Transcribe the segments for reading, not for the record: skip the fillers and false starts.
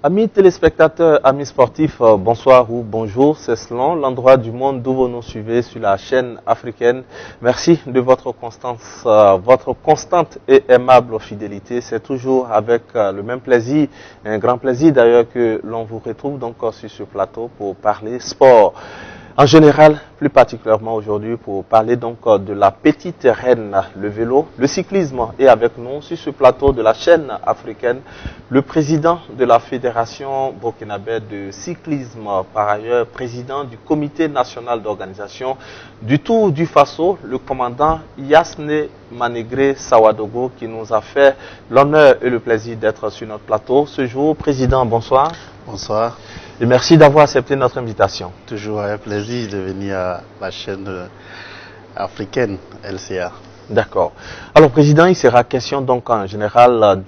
Amis téléspectateurs, amis sportifs, bonsoir ou bonjour, c'est selon l'endroit du monde d'où vous nous suivez sur la chaîne africaine. Merci de votre constance, votre constante et aimable fidélité. C'est toujours avec le même plaisir, un grand plaisir d'ailleurs que l'on vous retrouve donc sur ce plateau pour parler sport. En général, plus particulièrement aujourd'hui pour parler donc de la petite reine, le vélo, le cyclisme. Et avec nous sur ce plateau de la chaîne africaine, le président de la Fédération burkinabé de cyclisme, par ailleurs président du comité national d'organisation du Tour du Faso, le commandant Yasne Manégré Sawadogo, qui nous a fait l'honneur et le plaisir d'être sur notre plateau ce jour. Président, bonsoir. Bonsoir. Et merci d'avoir accepté notre invitation. Toujours un plaisir de venir à la chaîne africaine LCA. D'accord. Alors, Président, il sera question donc en général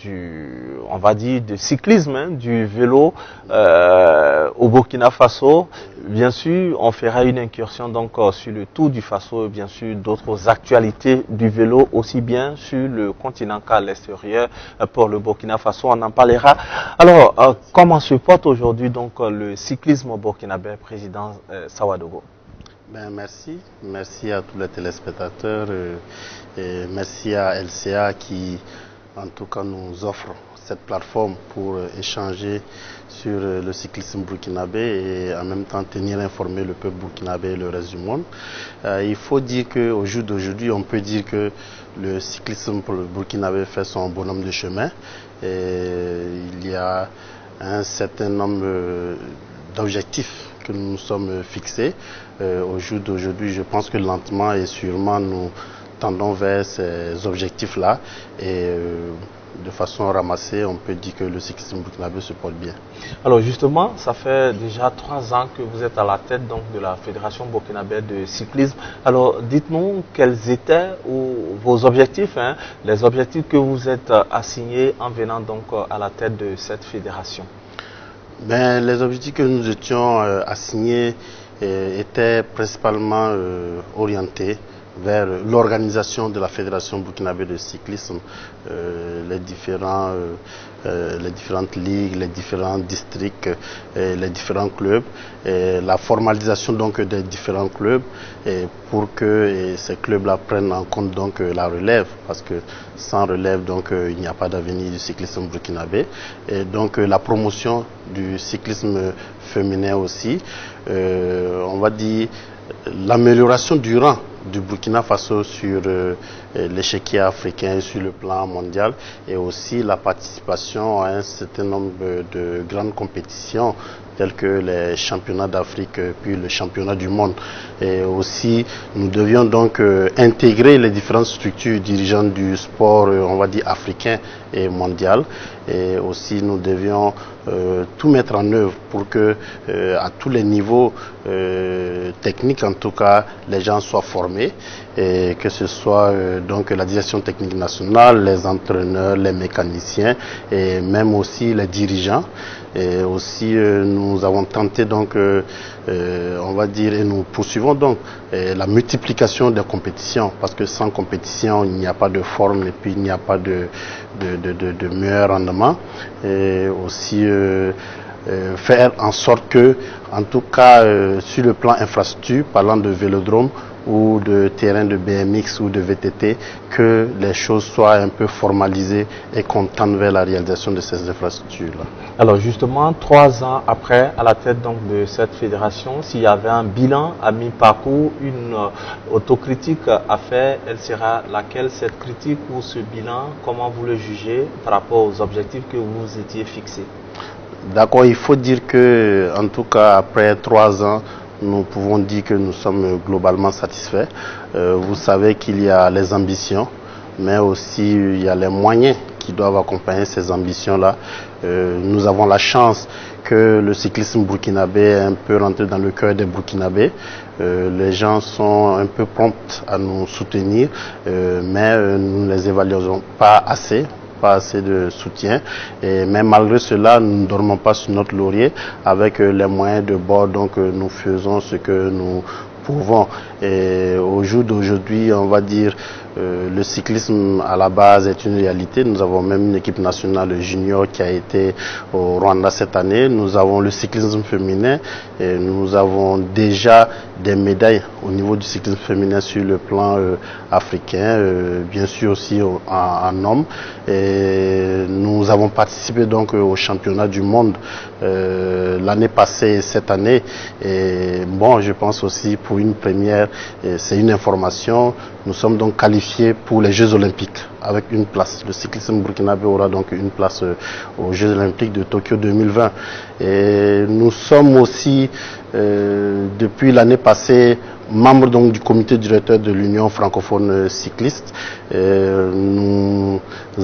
on va dire, du cyclisme, du vélo au Burkina Faso. Bien sûr, on fera une incursion donc sur le Tour du Faso, bien sûr, d'autres actualités du vélo, aussi bien sur le continent qu'à l'extérieur pour le Burkina Faso. On en parlera. Alors, comment se porte aujourd'hui donc le cyclisme burkinabé, Président Sawadogo? Merci à tous les téléspectateurs et merci à LCA qui en tout cas nous offre cette plateforme pour échanger sur le cyclisme burkinabé et en même temps tenir informé le peuple burkinabé et le reste du monde. Il faut dire qu'au jour d'aujourd'hui, on peut dire que le cyclisme pour le burkinabé fait son bonhomme de chemin et il y a un certain nombre d'objectifs que nous nous sommes fixés. Au jour d'aujourd'hui, je pense que lentement et sûrement nous tendons vers ces objectifs-là et de façon ramassée, on peut dire que le cyclisme burkinabé se porte bien. Alors justement, ça fait déjà 3 ans que vous êtes à la tête donc, de la Fédération burkinabé de cyclisme. Alors dites-nous quels étaient vos objectifs, les objectifs que vous êtes assignés en venant donc à la tête de cette fédération. Les objectifs que nous étions assignés étaient principalement orientés vers l'organisation de la Fédération burkinabé de cyclisme, les différentes ligues, les différents districts, les différents clubs, la formalisation donc des différents clubs pour que ces clubs-là prennent en compte donc la relève, parce que sans relève donc il n'y a pas d'avenir du cyclisme burkinabé, et donc la promotion du cyclisme féminin aussi, on va dire l'amélioration du rang du Burkina Faso sur l'échiquier africain sur le plan mondial et aussi la participation à un certain nombre de grandes compétitions telles que les championnats d'Afrique puis le championnat du monde. Et aussi nous devions donc intégrer les différentes structures dirigeantes du sport on va dire africain et mondial, et aussi nous devions tout mettre en œuvre pour que à tous les niveaux techniques en tout cas les gens soient formés, et que ce soit donc la direction technique nationale, les entraîneurs, les mécaniciens et même aussi les dirigeants. Et aussi nous avons tenté donc on va dire, et nous poursuivons donc la multiplication des compétitions, parce que sans compétition il n'y a pas de forme et puis il n'y a pas de meilleur rendement, et aussi faire en sorte que en tout cas sur le plan infrastructure, parlant de vélodrome ou de terrain de BMX ou de VTT, que les choses soient un peu formalisées et qu'on tende vers la réalisation de ces infrastructures-là. Alors justement, 3 ans après, à la tête donc de cette fédération, s'il y avait un bilan à mi-parcours, une autocritique à faire, elle sera laquelle, cette critique ou ce bilan? Comment vous le jugez par rapport aux objectifs que vous étiez fixés? D'accord, il faut dire que, en tout cas, après 3 ans, nous pouvons dire que nous sommes globalement satisfaits. Vous savez qu'il y a les ambitions, mais aussi il y a les moyens qui doivent accompagner ces ambitions-là. Nous avons la chance que le cyclisme burkinabé est un peu rentré dans le cœur des Burkinabés. Les gens sont un peu prompts à nous soutenir, mais nous ne les évaluons pas assez de soutien, mais malgré cela nous ne dormons pas sur notre laurier. Avec les moyens de bord, donc nous faisons ce que nous prouvons. Et au jour d'aujourd'hui, on va dire, le cyclisme à la base est une réalité. Nous avons même une équipe nationale junior qui a été au Rwanda cette année. Nous avons le cyclisme féminin et nous avons déjà des médailles au niveau du cyclisme féminin sur le plan africain, bien sûr aussi en hommes. Et nous avons participé donc au championnat du monde l'année passée et cette année. Et bon, je pense aussi pour une première, c'est une information. Nous sommes donc qualifiés pour les Jeux Olympiques avec une place. Le cyclisme burkinabé aura donc une place aux Jeux Olympiques de Tokyo 2020. Et nous sommes aussi, depuis l'année passée, membres donc du comité directeur de l'Union francophone cycliste. Nous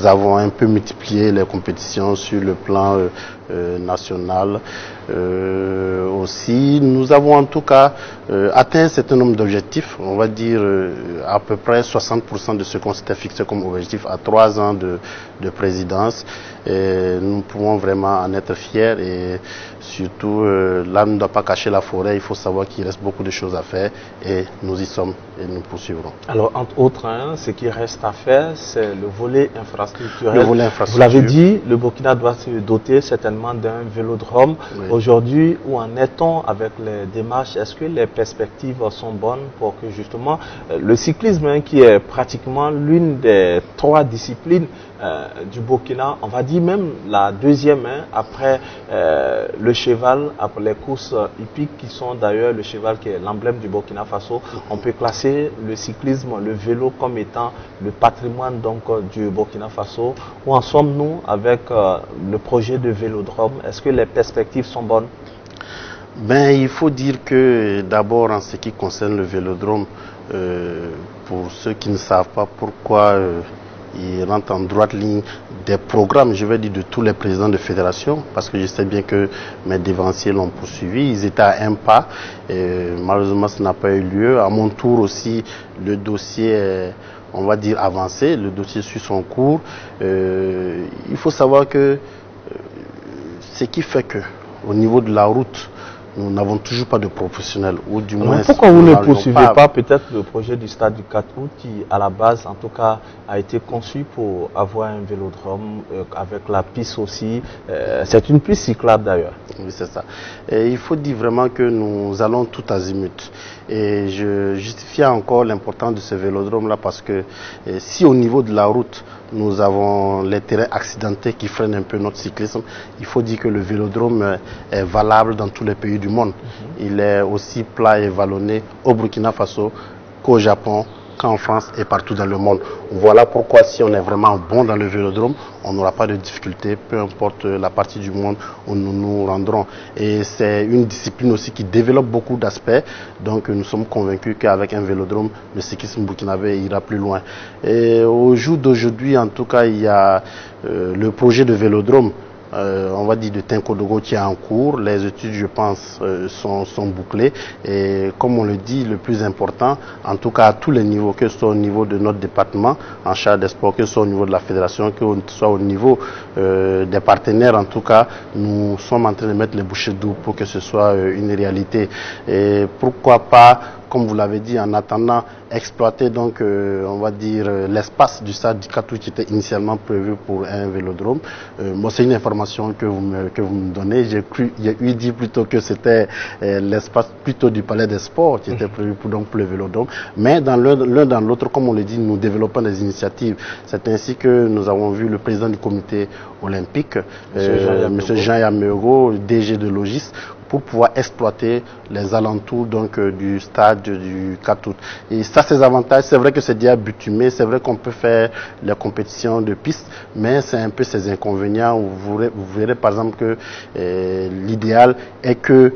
avons un peu multiplié les compétitions sur le plan national. Aussi, nous avons en tout cas atteint un certain nombre d'objectifs, on va dire à peu près 60% de ce qu'on s'était fixé comme objectif à 3 ans de présidence. Et nous pouvons vraiment en être fiers et surtout, l'âme ne doit pas cacher la forêt, il faut savoir qu'il reste beaucoup de choses à faire et nous y sommes et nous poursuivrons. Alors, entre autres, ce qui reste à faire, c'est le volet infrastructurel. Le volet infrastructure. Vous l'avez dit, le Burkina doit se doter certainement d'un vélodrome. Oui. Aujourd'hui, où en est-on avec les démarches? Est-ce que les perspectives sont bonnes pour que justement le cyclisme, qui est pratiquement l'une des 3 disciplines du Burkina, on va dire même la deuxième après le cheval, après les courses hippiques qui sont d'ailleurs le cheval qui est l'emblème du Burkina Faso, on peut classer le cyclisme, le vélo comme étant le patrimoine donc du Burkina Faso. Où en sommes-nous avec le projet de vélodrome? Est-ce que les perspectives sont bonnes? Ben, il faut dire que d'abord en ce qui concerne le vélodrome, pour ceux qui ne savent pas pourquoi il rentre en droite ligne des programmes, je vais dire, de tous les présidents de fédération, parce que je sais bien que mes dévanciers l'ont poursuivi. Ils étaient à un pas, et malheureusement, ça n'a pas eu lieu. À mon tour aussi, le dossier est, on va dire, avancé, le dossier suit son cours. Il faut savoir que ce qui fait que, au niveau de la route, nous n'avons toujours pas de professionnels, ou du moins... Pourquoi vous ne poursuivez pas peut-être le projet du stade du 4 août qui, à la base, en tout cas, a été conçu pour avoir un vélodrome avec la piste aussi. C'est une piste cyclable d'ailleurs. Oui, c'est ça. Et il faut dire vraiment que nous allons tout azimut. Et je justifie encore l'importance de ce vélodrome-là parce que si au niveau de la route, nous avons les terrains accidentés qui freinent un peu notre cyclisme, il faut dire que le vélodrome est valable dans tous les pays du monde. Il est aussi plat et vallonné au Burkina Faso qu'au Japon, qu'en France et partout dans le monde. Voilà pourquoi si on est vraiment bon dans le vélodrome, on n'aura pas de difficultés, peu importe la partie du monde où nous nous rendrons. Et c'est une discipline aussi qui développe beaucoup d'aspects, donc nous sommes convaincus qu'avec un vélodrome, le cyclisme burkinabé ira plus loin. Et au jour d'aujourd'hui, en tout cas, il y a le projet de vélodrome, on va dire de Tinkodogo qui est en cours. Les études, je pense, sont bouclées. Et comme on le dit, le plus important, en tout cas à tous les niveaux, que ce soit au niveau de notre département en charge des sports, que ce soit au niveau de la fédération, que ce soit au niveau des partenaires, en tout cas, nous sommes en train de mettre les bouchées doubles pour que ce soit une réalité. Et pourquoi pas, comme vous l'avez dit, en attendant, exploiter donc, on va dire, l'espace du stade du Katou qui était initialement prévu pour un vélodrome. Moi, c'est une information que vous me donnez. J'ai eu dit plutôt que c'était l'espace plutôt du Palais des Sports qui était prévu pour le vélodrome. Mais dans l'un dans l'autre, comme on le dit, nous développons des initiatives. C'est ainsi que nous avons vu le président du comité olympique, M. Jean Yameuro, DG de Logis, pour pouvoir exploiter les alentours donc du stade du 4 août. Et ça, ces avantages, c'est vrai que c'est déjà bitumé, c'est vrai qu'on peut faire les compétitions de piste, mais c'est un peu ces inconvénients où vous verrez par exemple que l'idéal est que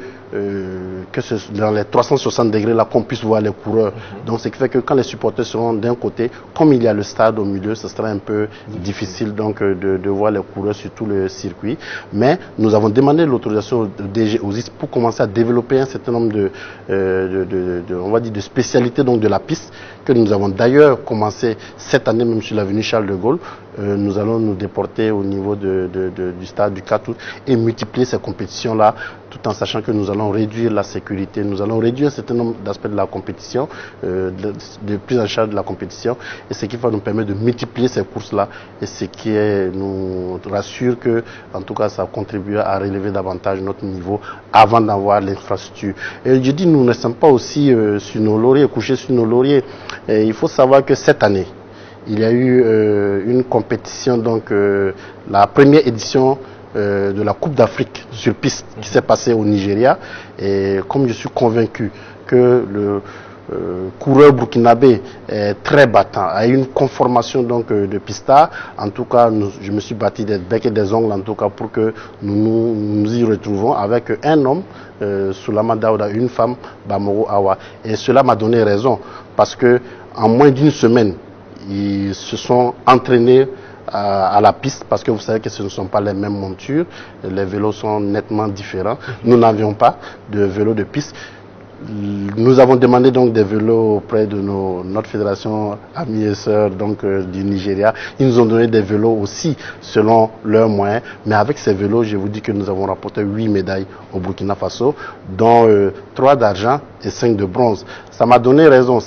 dans les 360 degrés là qu'on puisse voir les coureurs. Donc ce qui fait que quand les supporters seront d'un côté, comme il y a le stade au milieu, ce sera un peu difficile donc de voir les coureurs sur tout le circuit. Mais nous avons demandé l'autorisation au DG OSIS pour commencer à développer un certain nombre on va dire de spécialités donc de la piste, que que nous avons d'ailleurs commencé cette année même sur l'avenue Charles de Gaulle. Nous allons nous déporter au niveau du stade du 4 août et multiplier ces compétitions-là, tout en sachant que nous allons réduire la sécurité, nous allons réduire un certain nombre d'aspects de la compétition, de prise en charge de la compétition, et ce qui va nous permettre de multiplier ces courses-là, et ce qui nous rassure que, en tout cas, ça contribuera à relever davantage notre niveau avant d'avoir l'infrastructure. Et je dis, nous ne sommes pas aussi sur nos lauriers, couchés sur nos lauriers. Et il faut savoir que cette année, il y a eu une compétition, donc la première édition de la Coupe d'Afrique sur piste qui s'est passée au Nigeria. Et comme je suis convaincu que le coureur burkinabé est très battant, a une conformation donc de pistard, en tout cas je me suis battu des becs et des ongles en tout cas pour que nous y retrouvons avec un homme, Soulama Daouda, une femme, Bamoro Awa. Et cela m'a donné raison parce que en moins d'une semaine, ils se sont entraînés à la piste, parce que vous savez que ce ne sont pas les mêmes montures, les vélos sont nettement différents. Nous n'avions pas de vélos de piste. Nous avons demandé donc des vélos auprès de notre fédération amis et sœurs donc du Nigeria. Ils nous ont donné des vélos aussi selon leurs moyens. Mais avec ces vélos, je vous dis que nous avons rapporté 8 médailles au Burkina Faso, dont 3 d'argent et 5 de bronze. Ça m'a donné raison,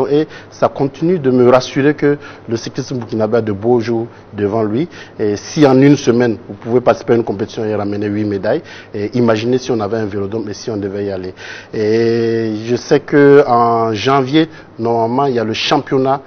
et ça continue de me rassurer que le cyclisme burkinabé a de beaux jours devant lui. Et si en une semaine, vous pouvez participer à une compétition et ramener 8 médailles, et imaginez si on avait un vélodrome et si on devait y aller. Et je sais qu'en janvier, normalement, il y a le championnat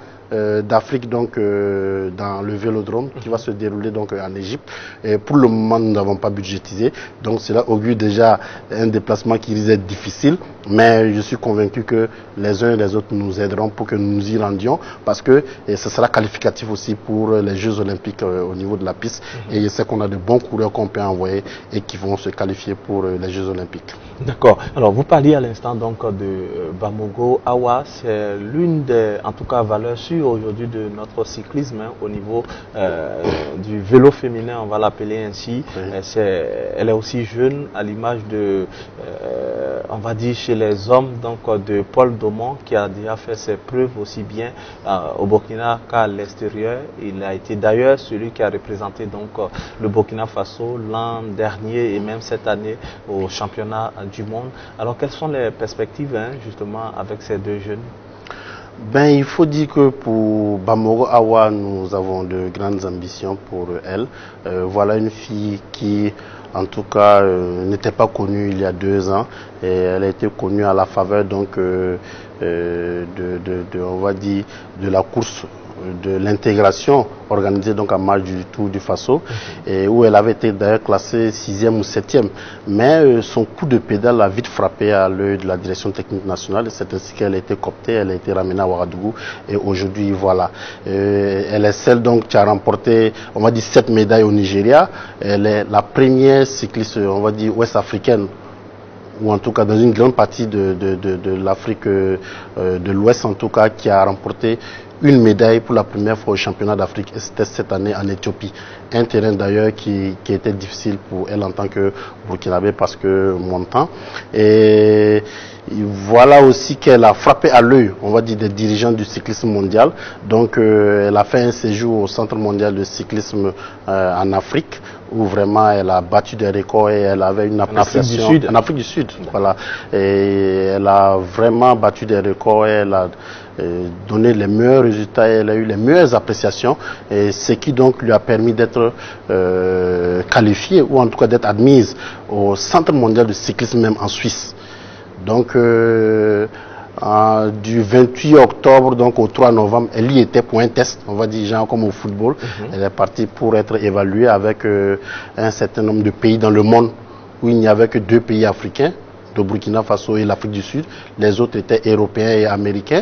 d'Afrique donc dans le vélodrome qui va se dérouler donc en Égypte. Et pour le moment, nous n'avons pas budgétisé, donc cela augure déjà un déplacement qui risque d'être difficile, mais je suis convaincu que les uns et les autres nous aideront pour que nous y rendions, parce que ce sera qualificatif aussi pour les Jeux Olympiques au niveau de la piste. Et je sais qu'on a de bons coureurs qu'on peut envoyer et qui vont se qualifier pour les Jeux Olympiques. D'accord. Alors vous parliez à l'instant donc de Bamoro Awa, c'est l'une des, en tout cas, valeurs sûres aujourd'hui de notre cyclisme au niveau du vélo féminin, on va l'appeler ainsi. Oui. Elle est aussi jeune, à l'image de, on va dire chez les hommes, donc de Paul Domon, qui a déjà fait ses preuves aussi bien au Burkina qu'à l'extérieur. Il a été d'ailleurs celui qui a représenté donc le Burkina Faso l'an dernier et même cette année au championnat du monde. Alors quelles sont les perspectives justement avec ces deux jeunes? Il faut dire que pour Bamoro Awa, nous avons de grandes ambitions pour elle. Voilà une fille qui, en tout cas, n'était pas connue il y a 2 ans. Et elle a été connue à la faveur donc on va dire, de la course de l'intégration organisée donc en marge du Tour du Faso, et où elle avait été d'ailleurs classée 6e ou 7e, mais son coup de pédale a vite frappé à l'œil de la direction technique nationale, et c'est ainsi qu'elle a été cooptée, elle a été ramenée à Ouagadougou, et aujourd'hui voilà, elle est celle donc qui a remporté, on va dire, 7 médailles au Nigeria. Elle est la première cycliste, on va dire, ouest-africaine, ou en tout cas dans une grande partie de l'Afrique de l'Ouest en tout cas, qui a remporté une médaille pour la première fois au championnat d'Afrique, et c'était cette année en Éthiopie. Un terrain d'ailleurs qui était difficile pour elle en tant que burkinabé parce que montant. Et voilà aussi qu'elle a frappé à l'œil, on va dire, des dirigeants du cyclisme mondial. Donc elle a fait un séjour au Centre mondial de cyclisme en Afrique, où vraiment elle a battu des records et elle avait une appréciation. En Afrique du Sud, voilà. Et elle a vraiment battu des records et elle a donné les meilleurs résultats et elle a eu les meilleures appréciations, et ce qui donc lui a permis d'être qualifiée, ou en tout cas d'être admise au Centre mondial de cyclisme même en Suisse. Donc du 28 octobre donc au 3 novembre, elle y était pour un test, on va dire, genre comme au football. Elle est partie pour être évaluée avec un certain nombre de pays dans le monde, où il n'y avait que 2 pays africains, le Burkina Faso et l'Afrique du Sud. Les autres étaient européens et américains,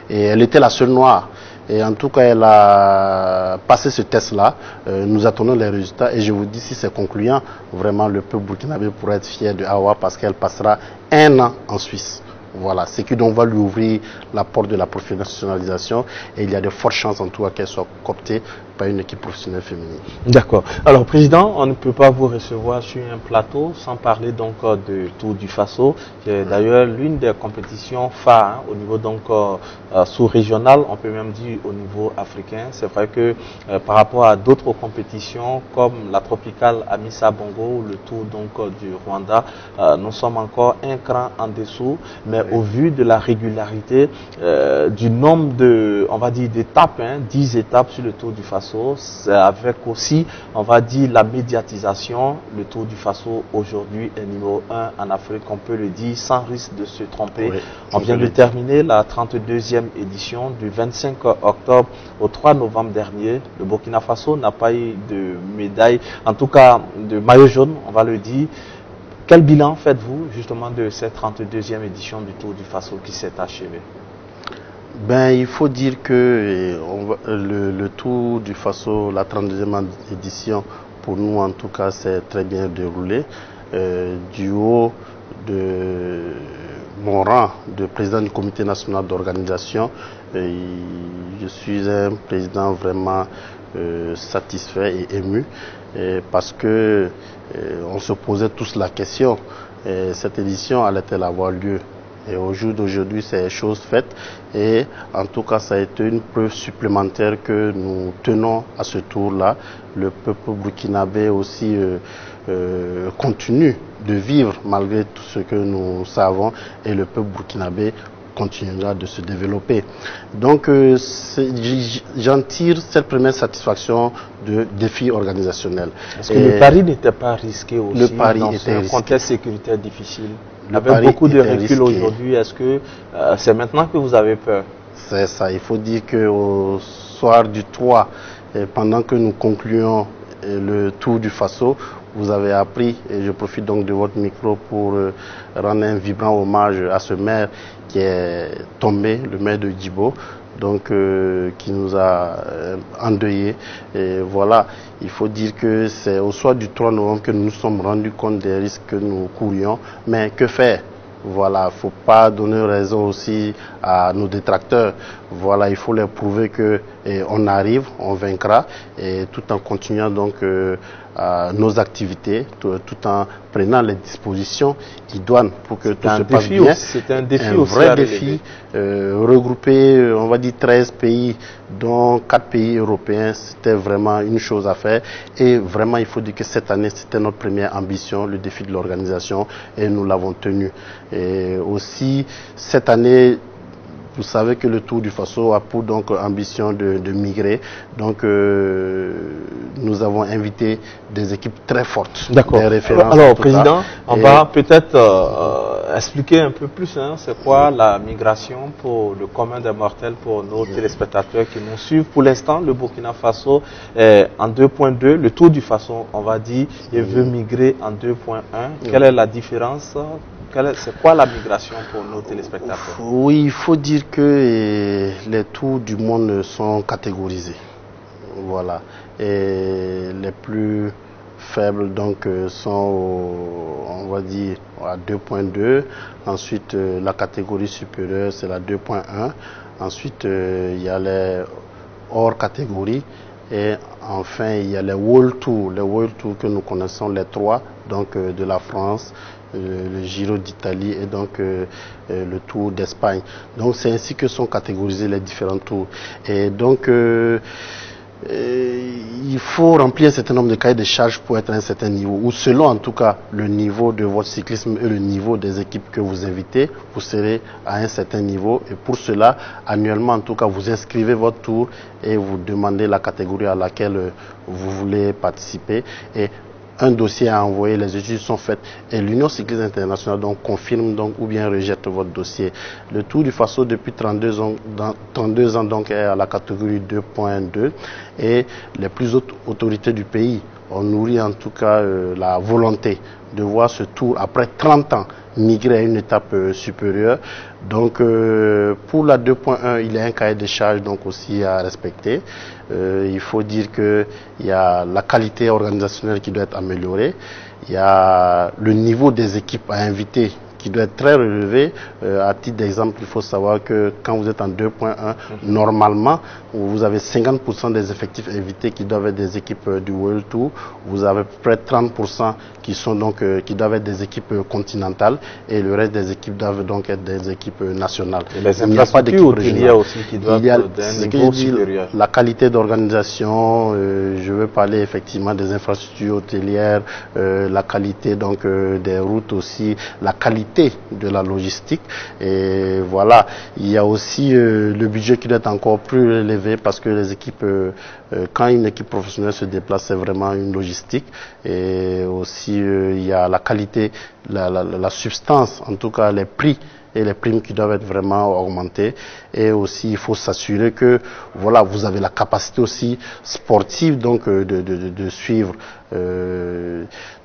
et elle était la seule noire. Et en tout cas, elle a passé ce test-là. Nous attendons les résultats, et je vous dis, si c'est concluant, vraiment le peuple burkinabé pourra être fier de Awa, parce qu'elle passera 1 an en Suisse. Voilà, ce qui donc va lui ouvrir la porte de la professionnalisation, et il y a de fortes chances en tout cas qu'elle soit cooptée pas une équipe professionnelle féminine. D'accord. Alors, Président, on ne peut pas vous recevoir sur un plateau sans parler donc de Tour du Faso, qui est d'ailleurs l'une des compétitions phares au niveau donc sous-régional, on peut même dire au niveau africain. C'est vrai que par rapport à d'autres compétitions comme la tropicale Amissa Bongo ou le Tour donc du Rwanda, nous sommes encore un cran en dessous, mais au vu de la régularité, du nombre de, on va dire, d'étapes, 10 étapes sur le Tour du Faso, avec aussi, on va dire, la médiatisation, le Tour du Faso aujourd'hui est numéro 1 en Afrique, on peut le dire sans risque de se tromper. Oui, on vient de terminer la 32e édition du 25 octobre au 3 novembre dernier. Le Burkina Faso n'a pas eu de médaille, en tout cas de maillot jaune, on va le dire. Quel bilan faites-vous justement de cette 32e édition du Tour du Faso qui s'est achevée? Ben, il faut dire que le Tour du Faso, la 32e édition, pour nous en tout cas, c'est très bien déroulé. Du haut de mon rang de président du comité national d'organisation, je suis un président vraiment satisfait et ému parce que on se posait tous la question, cette édition allait-elle avoir lieu? Et au jour d'aujourd'hui, c'est chose faite. Et en tout cas, ça a été une preuve supplémentaire que nous tenons à ce tour-là. Le peuple burkinabé aussi continue de vivre malgré tout ce que nous savons. Et le peuple burkinabé continuera de se développer. Donc, j'en tire cette première satisfaction de défi organisationnel. Est-ce que le pari n'était pas risqué aussi le pari dans était un risqué. contexte sécuritaire difficile? Avec Avec beaucoup de recul aujourd'hui, est-ce que c'est maintenant que vous avez peur? C'est ça, il faut dire qu'au soir du 3, pendant que nous concluons le Tour du Faso, vous avez appris, et je profite donc de votre micro pour rendre un vibrant hommage à ce maire qui est tombé, le maire de Djibo, donc qui nous a endeuillés. Et voilà, il faut dire que c'est au soir du 3 novembre que nous nous sommes rendus compte des risques que nous courions. Mais que faire? Voilà, il ne faut pas donner raison aussi à nos détracteurs. Voilà, il faut leur prouver que on arrive, on vaincra, et tout en continuant donc nos activités, tout en prenant les dispositions idoines pour que tout se passe bien. C'était un défi un aussi vrai à défi, regrouper, on va dire 13 pays, dont 4 pays européens, c'était vraiment une chose à faire. Et vraiment, il faut dire que cette année, c'était notre première ambition, le défi de l'organisation, et nous l'avons tenu. Et aussi, cette année, vous savez que le Tour du Faso a pour donc ambition de migrer. Donc nous avons invité des équipes très fortes. D'accord. Alors, Président, on va peut-être expliquer un peu plus, c'est quoi la migration pour le commun des mortels, pour nos téléspectateurs qui nous suivent. Pour l'instant, le Burkina Faso est en 2.2. Le Tour du Faso, on va dire, il veut migrer en 2.1. Quelle est la différence? C'est quoi la migration pour nos téléspectateurs? Oui, il faut dire que les tours du monde sont catégorisés. Voilà. Et les plus faibles donc sont, on va dire, à 2.2. Ensuite, la catégorie supérieure, c'est la 2.1. Ensuite, il y a les hors catégories. Et enfin, il y a les World Tour. Les World Tour que nous connaissons, les trois, donc de la France, le Giro d'Italie et donc le Tour d'Espagne. Donc c'est ainsi que sont catégorisés les différents tours. Et donc il faut remplir un certain nombre de cahiers de charges pour être à un certain niveau, ou selon en tout cas le niveau de votre cyclisme et le niveau des équipes que vous invitez, vous serez à un certain niveau. Et pour cela, annuellement en tout cas, vous inscrivez votre tour et vous demandez la catégorie à laquelle vous voulez participer. Et un dossier à envoyer, les études sont faites et l'Union cycliste internationale donc confirme donc ou bien rejette votre dossier. Le Tour du Faso depuis 32 ans donc est à la catégorie 2.2 et les plus hautes autorités du pays ont nourri en tout cas la volonté de voir ce tour après 30 ans migrer à une étape supérieure. Donc pour la 2.1, il y a un cahier de charges donc aussi à respecter. Il faut dire que il y a la qualité organisationnelle qui doit être améliorée. Il y a le niveau des équipes à inviter qui doit être très relevé. À titre d'exemple, il faut savoir que quand vous êtes en 2.1, normalement, vous avez 50% des effectifs invités qui doivent être des équipes du World Tour. Vous avez près de 30% qui sont donc qui doivent être des équipes continentales et le reste des équipes doivent donc être des équipes nationales. Et les infrastructures hôtelières aussi qui doivent être d'un niveau supérieur. La qualité d'organisation, je veux parler effectivement des infrastructures hôtelières, la qualité donc des routes aussi, la qualité de la logistique. Et voilà, il y a aussi le budget qui doit être encore plus élevé parce que les équipes, quand une équipe professionnelle se déplace, c'est vraiment une logistique. Et aussi, il y a la qualité, la substance, en tout cas les prix et les primes qui doivent être vraiment augmentées. Et aussi, il faut s'assurer que voilà, vous avez la capacité aussi sportive donc de suivre.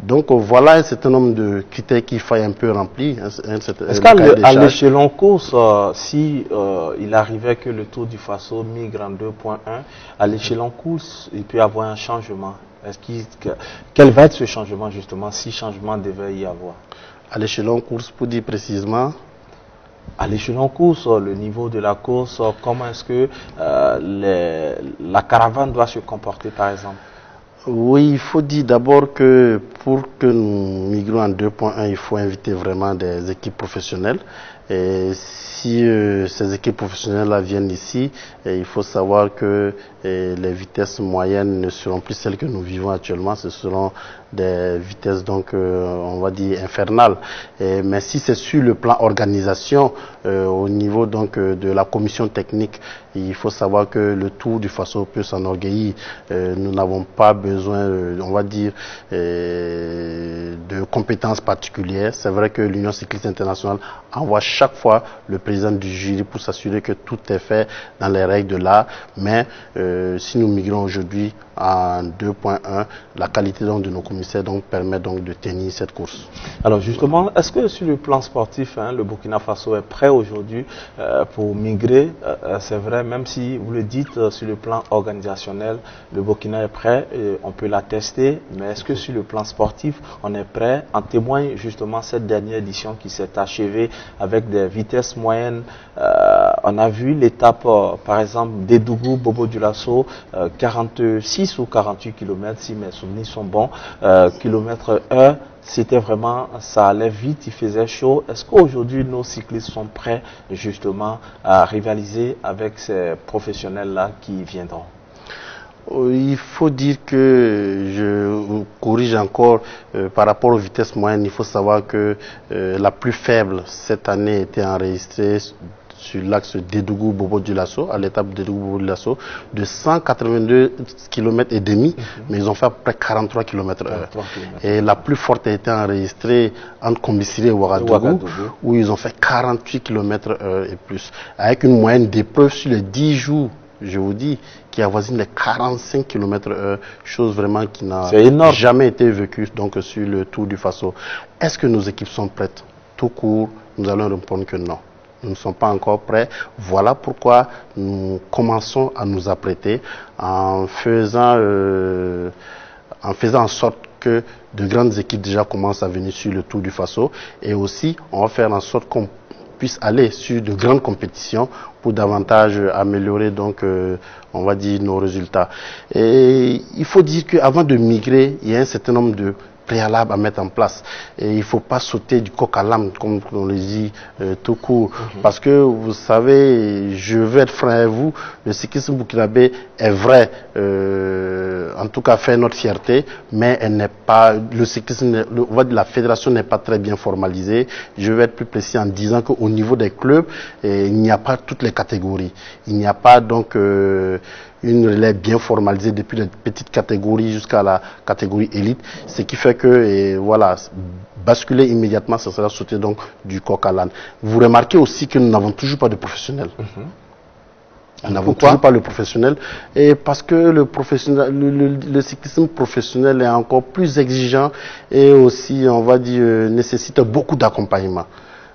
Donc voilà un certain nombre de critères qu'il faut un peu remplir. Est-ce qu'à l'échelon course, si il arrivait que le Tour du Faso migre en 2.1, à l'échelon course, il peut y avoir un changement? Quel va être ce changement justement, si changement devait y avoir? À l'échelon course, pour dire précisément? À l'échelon course, le niveau de la course, comment est-ce que la caravane doit se comporter par exemple? Oui, il faut dire d'abord que pour que nous migrons en 2.1, il faut inviter vraiment des équipes professionnelles. Et si ces équipes professionnelles viennent ici, il faut savoir que les vitesses moyennes ne seront plus celles que nous vivons actuellement, ce seront des vitesses donc on va dire infernales. Mais si c'est sur le plan organisation, au niveau donc de la commission technique, il faut savoir que le Tour du Faso peut s'enorgueillir. Nous n'avons pas besoin, on va dire, de compétences particulières. C'est vrai que l'Union cycliste internationale envoie chaque fois le président du jury pour s'assurer que tout est fait dans les règles de l'art. Mais si nous migrons aujourd'hui en 2.1, la qualité donc de nos commissaires donc permet donc de tenir cette course. Alors justement, est-ce que sur le plan sportif, le Burkina Faso est prêt aujourd'hui pour migrer? C'est vrai, même si vous le dites sur le plan organisationnel, le Burkina est prêt, et on peut l'attester, mais est-ce que sur le plan sportif, on est prêt? En témoigne justement cette dernière édition qui s'est achevée avec des vitesses moyennes. On a vu l'étape, par exemple, d'Edougou, Bobo Dioulasso, 46 ou 48 km, si mes souvenirs sont bons, kilomètre heure. C'était vraiment, ça allait vite, il faisait chaud. Est-ce qu'aujourd'hui nos cyclistes sont prêts justement à rivaliser avec ces professionnels-là qui viendront? Il faut dire que je corrige encore par rapport aux vitesses moyennes. Il faut savoir que la plus faible cette année était enregistrée sur l'axe d'Edougou-Bobo Dioulasso, à l'étape d'Edougou-Bobo Dioulasso, de 182 km et demi, mais ils ont fait à peu près 43 km/h. Et la plus forte a été enregistrée entre Combisiri et Ouagadougou, où ils ont fait 48 km/h et plus, avec une moyenne d'épreuve sur les 10 jours, je vous dis, qui avoisine les 45 km/h, chose vraiment qui n'a jamais été vécue donc, sur le Tour du Faso. Est-ce que nos équipes sont prêtes? Tout court, nous allons répondre que non. Nous ne sommes pas encore prêts. Voilà pourquoi nous commençons à nous apprêter en faisant en sorte que de grandes équipes déjà commencent à venir sur le Tour du Faso. Et aussi, on va faire en sorte qu'on puisse aller sur de grandes compétitions pour davantage améliorer donc on va dire nos résultats. Et il faut dire qu'avant de migrer, il y a un certain nombre de préalables à mettre en place. Et il ne faut pas sauter du coq à l'âne, comme on le dit tout court. Parce que, vous savez, je veux être franc avec vous, le cyclisme burkinabé est vrai, en tout cas fait notre fierté, mais elle n'est pas, le cyclisme, on va dire, la fédération n'est pas très bien formalisée. Je vais être plus précis en disant qu'au niveau des clubs, il n'y a pas toutes les catégories. Il n'y a pas donc une relève bien formalisée depuis les petites catégories jusqu'à la catégorie élite, ce qui fait que, voilà, basculer immédiatement, ça sera sauter donc du coq à l'âne. Vous remarquez aussi que nous n'avons toujours pas de professionnels. Nous n'avons toujours pas le professionnel, et parce que le cyclisme professionnel est encore plus exigeant et aussi, on va dire, nécessite beaucoup d'accompagnement.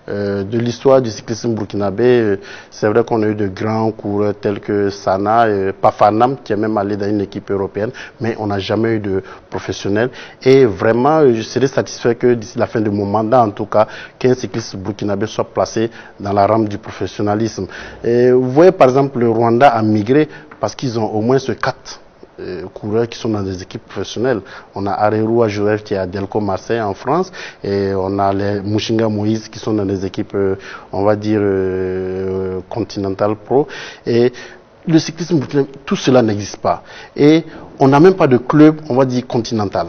de l'histoire du cyclisme burkinabé, c'est vrai qu'on a eu de grands coureurs tels que Sana, Pafanam, qui est même allé dans une équipe européenne, mais on n'a jamais eu de professionnel. Et vraiment, je serais satisfait que d'ici la fin de mon mandat, en tout cas, qu'un cycliste burkinabé soit placé dans la rampe du professionnalisme. Et vous voyez, par exemple, le Rwanda a migré parce qu'ils ont au moins ce 4 coureurs qui sont dans des équipes professionnelles. On a Arerou Ajourev qui est à Delco Marseille en France, et on a les Mushinga Moïse qui sont dans des équipes, on va dire, continentales pro. Et le cyclisme, tout cela n'existe pas. Et on n'a même pas de club, on va dire, continental.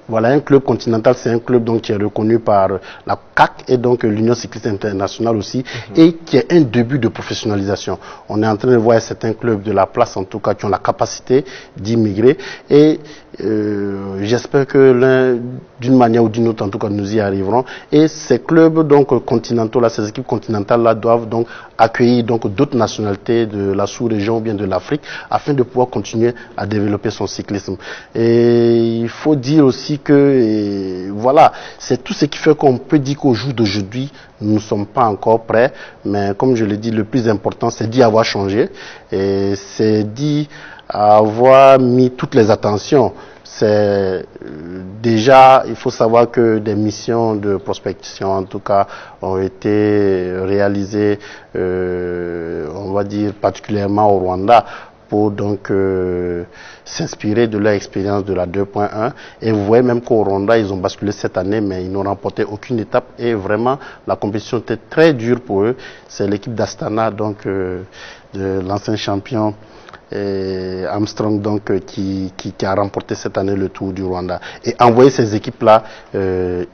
Voilà, un club continental, c'est un club donc qui est reconnu par la CAC et donc l'Union cycliste internationale aussi, et qui est un début de professionnalisation. On est en train de voir certains clubs de la place, en tout cas, qui ont la capacité d'immigrer, et j'espère que d'une manière ou d'une autre, en tout cas, nous y arriverons. Et ces clubs donc continentaux là, ces équipes continentales là, doivent donc accueillir donc d'autres nationalités de la sous-région ou bien de l'Afrique, afin de pouvoir continuer à développer son cyclisme. Et il faut dire aussi que voilà, c'est tout ce qui fait qu'on peut dire qu'au jour d'aujourd'hui, nous ne sommes pas encore prêts, mais comme je l'ai dit, le plus important, c'est d'y avoir changé, et c'est d'y avoir mis toutes les attentions. C'est déjà, il faut savoir que des missions de prospection, en tout cas, ont été réalisées, on va dire particulièrement au Rwanda, pour donc s'inspirer de leur expérience de la 2.1. Et vous voyez même qu'au Rwanda, ils ont basculé cette année, mais ils n'ont remporté aucune étape. Et vraiment, la compétition était très dure pour eux. C'est l'équipe d'Astana, donc de l'ancien champion Armstrong, donc qui a remporté cette année le Tour du Rwanda. Et envoyer ces équipes-là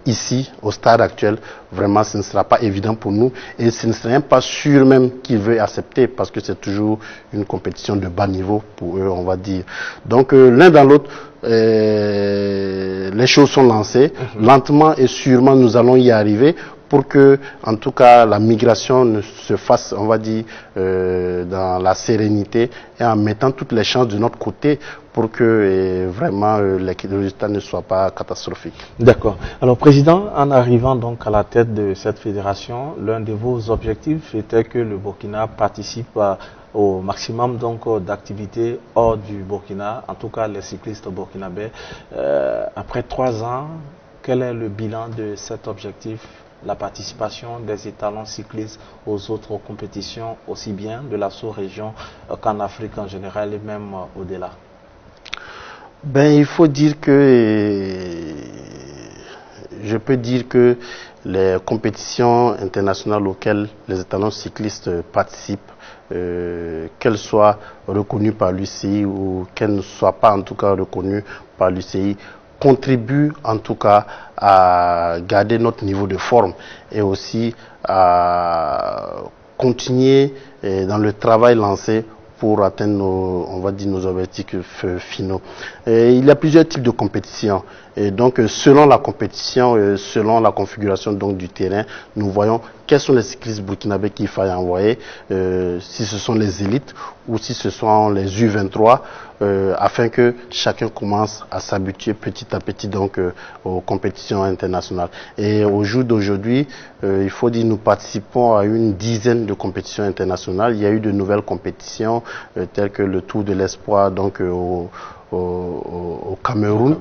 ici, au stade actuel, vraiment ce ne sera pas évident pour nous, et ce ne serait même pas sûr même qu'ils veulent accepter, parce que c'est toujours une compétition de bas niveau pour eux, on va dire. Donc l'un dans l'autre, les choses sont lancées. Lentement et sûrement nous allons y arriver, pour que, en tout cas, la migration ne se fasse, on va dire, dans la sérénité, et en mettant toutes les chances de notre côté, pour que vraiment les résultats ne soient pas catastrophiques. D'accord. Alors, Président, en arrivant donc à la tête de cette fédération, l'un de vos objectifs était que le Burkina participe au maximum donc d'activités hors du Burkina, en tout cas les cyclistes burkinabés. Après 3 ans, quel est le bilan de cet objectif? La participation des étalons cyclistes aux autres compétitions, aussi bien de la sous-région qu'en Afrique en général et même au-delà? Ben, il faut dire que, je peux dire que les compétitions internationales auxquelles les étalons cyclistes participent, qu'elles soient reconnues par l'UCI ou qu'elles ne soient pas en tout cas reconnues par l'UCI, contribue en tout cas à garder notre niveau de forme, et aussi à continuer dans le travail lancé pour atteindre on va dire nos objectifs finaux. Et il y a plusieurs types de compétitions, et donc selon la compétition, selon la configuration donc du terrain, nous voyons quels sont les cyclistes burkinabés qu'il faille envoyer, si ce sont les élites ou si ce sont les U23, afin que chacun commence à s'habituer petit à petit donc aux compétitions internationales. Et au jour d'aujourd'hui, il faut dire, nous participons à une dizaine de compétitions internationales. Il y a eu de nouvelles compétitions telles que le Tour de l'Espoir donc au Cameroun,